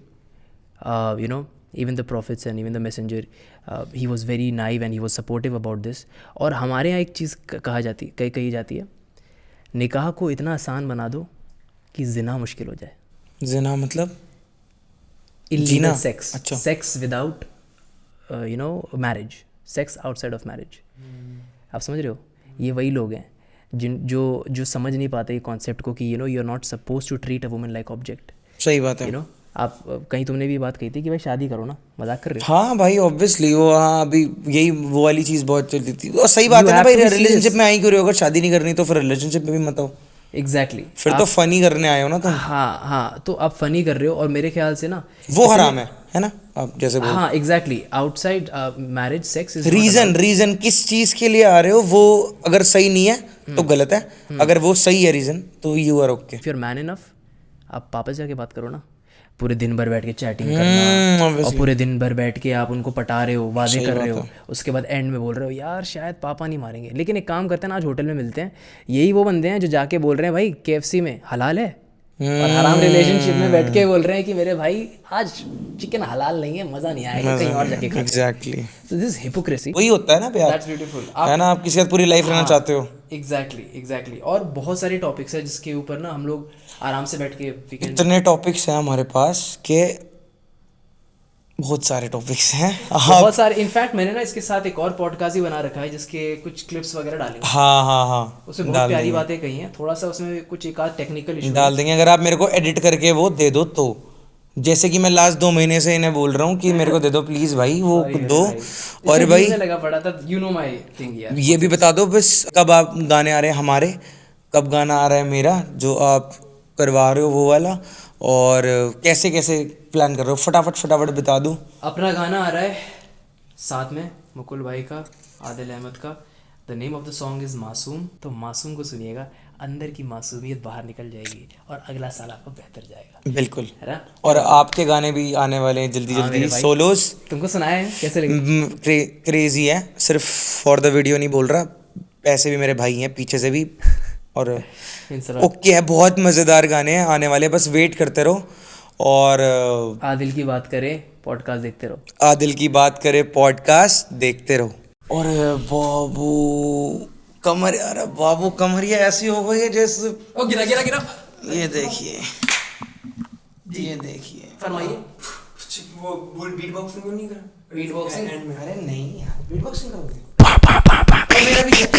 you know, even the prophets and even the messenger, he was very naive and he was supportive about this। और हमारे यहाँ एक चीज़ कही जाती है, निकाह को इतना आसान बना दो कि जिना मुश्किल हो जाए। जिना मतलब इलीगल सेक्स, अच्छा। Sex without you know marriage, sex outside of marriage. आप समझ रहे हो? ये वही लोग हैं जो समझ नहीं पाते कॉन्सेप्ट को कि you are not suppose to treat a woman like object. सही बात है। आप कहीं तुमने भी बात कही थी कि भाई शादी करो ना, मजाक कर रहे हो? हाँ भाई ऑब्वियसली वो, हाँ अभी यही वो वाली चीज़ बहुत चलती थी। और सही बात है ना भाई, रिलेशनशिप में आई क्यों रहे हो? अगर शादी नहीं करनी तो फिर रिलेशनशिप में भी मत आओ। एग्जैक्टली। फिर तो फनी करने आए हो ना तुम। हाँ, तो आप फनी कर रहे हो और मेरे ख्याल से ना वो हराम है ना? आप जैसे बोल, हाँ exactly, outside marriage sex is reason किस चीज़ के लिए आ रहे हो, वो अगर सही नहीं है तो गलत है, अगर वो सही है रीजन तो you are okay. If you are man enough, आप पापा से जाके बात करो ना। पूरे दिन भर बैठ के चैटिंग करना और पूरे दिन भर बैठ के आप उनको पटा रहे हो, वादे कर रहे हो, उसके बाद एंड में बोल रहे हो यार शायद पापा नहीं मारेंगे। लेकिन एक काम करते हैं ना, आज होटल में मिलते हैं, यही वो बंदे हैं जो जाके बोल रहे हैं भाई KFC में हलाल है, और हराम रिलेशनशिप में बैठ के बोल रहे हैं कि मेरे भाई आज चिकन हलाल नहीं है, मज़ा नहीं आएगा, कहीं और जाके खा। Exactly, so this hypocrisy. वही होता है ना प्यार, दैट्स ब्यूटीफुल है ना? आप किसी के साथ पूरी लाइफ रहना चाहते हो। एग्जैक्टली। और बहुत सारे टॉपिक्स हैं जिसके ऊपर ना हम लोग आराम से बैठ के इतने टॉपिक्स हैं हमारे पास के बहुत सारे टॉपिक्स हैं। बहुत सारे। इनफैक्ट मैंने ना इसके साथ एक और पॉडकास्ट ही बना रखा है जिसके कुछ क्लिप्स वगैरह डालेंगे। हाँ उसमें बहुत प्यारी बातें कही हैं, थोड़ा सा उसमें कुछ एक आध टेक्निकल इशू डाल देंगे। अगर आप मेरे को एडिट करके वो दे दो तो, जैसे कि मैं लास्ट 2 महीने से इन्हें बोल रहा हूँ कि मेरे को दे दो प्लीज भाई, वो दो। और भाई लगा पड़ा था, यू नो माय थिंग यार। ये भी बता दो बस, कब आप गाने आ रहे हैं हमारे, कब गाना आ रहा है मेरा जो आप करवा रहे हो वो वाला, और कैसे कैसे प्लान कर रहे हो, फटाफट बता दूँ। अपना गाना आ रहा है साथ में मुकुल भाई का, आदिल अहमद का। The name of the song is मासूम। तो मासूम को सुनिएगा, अंदर की मासूमियत बाहर निकल जाएगी और अगला साल आपको बेहतर जाएगा। बिल्कुल, है ना? और आपके गाने भी आने वाले हैं जल्दी सोलोज। तुमको सुनाए हैं कैसे लगे? क्रेजी है, सिर्फ फॉर द वीडियो नहीं बोल रहा, पैसे भी मेरे भाई हैं पीछे से भी। और ओके है, बहुत मज़ेदार गाने हैं आने वाले, बस वेट करते रहो। और आदिल की बात करें पॉडकास्ट देखते रहो, आदिल की बात करें पॉडकास्ट देखते रहो। और बाबू कमर, यार बाबू कमरिया ऐसी हो गई है जैसे, ओ गिरा। ये देखिए फरमाइए। वो बीट बॉक्सिंग नहीं कर, बीट बॉक्सिंग एंड में। अरे नहीं यार, बीट बॉक्सिंग करोगे? मेरा भी देखा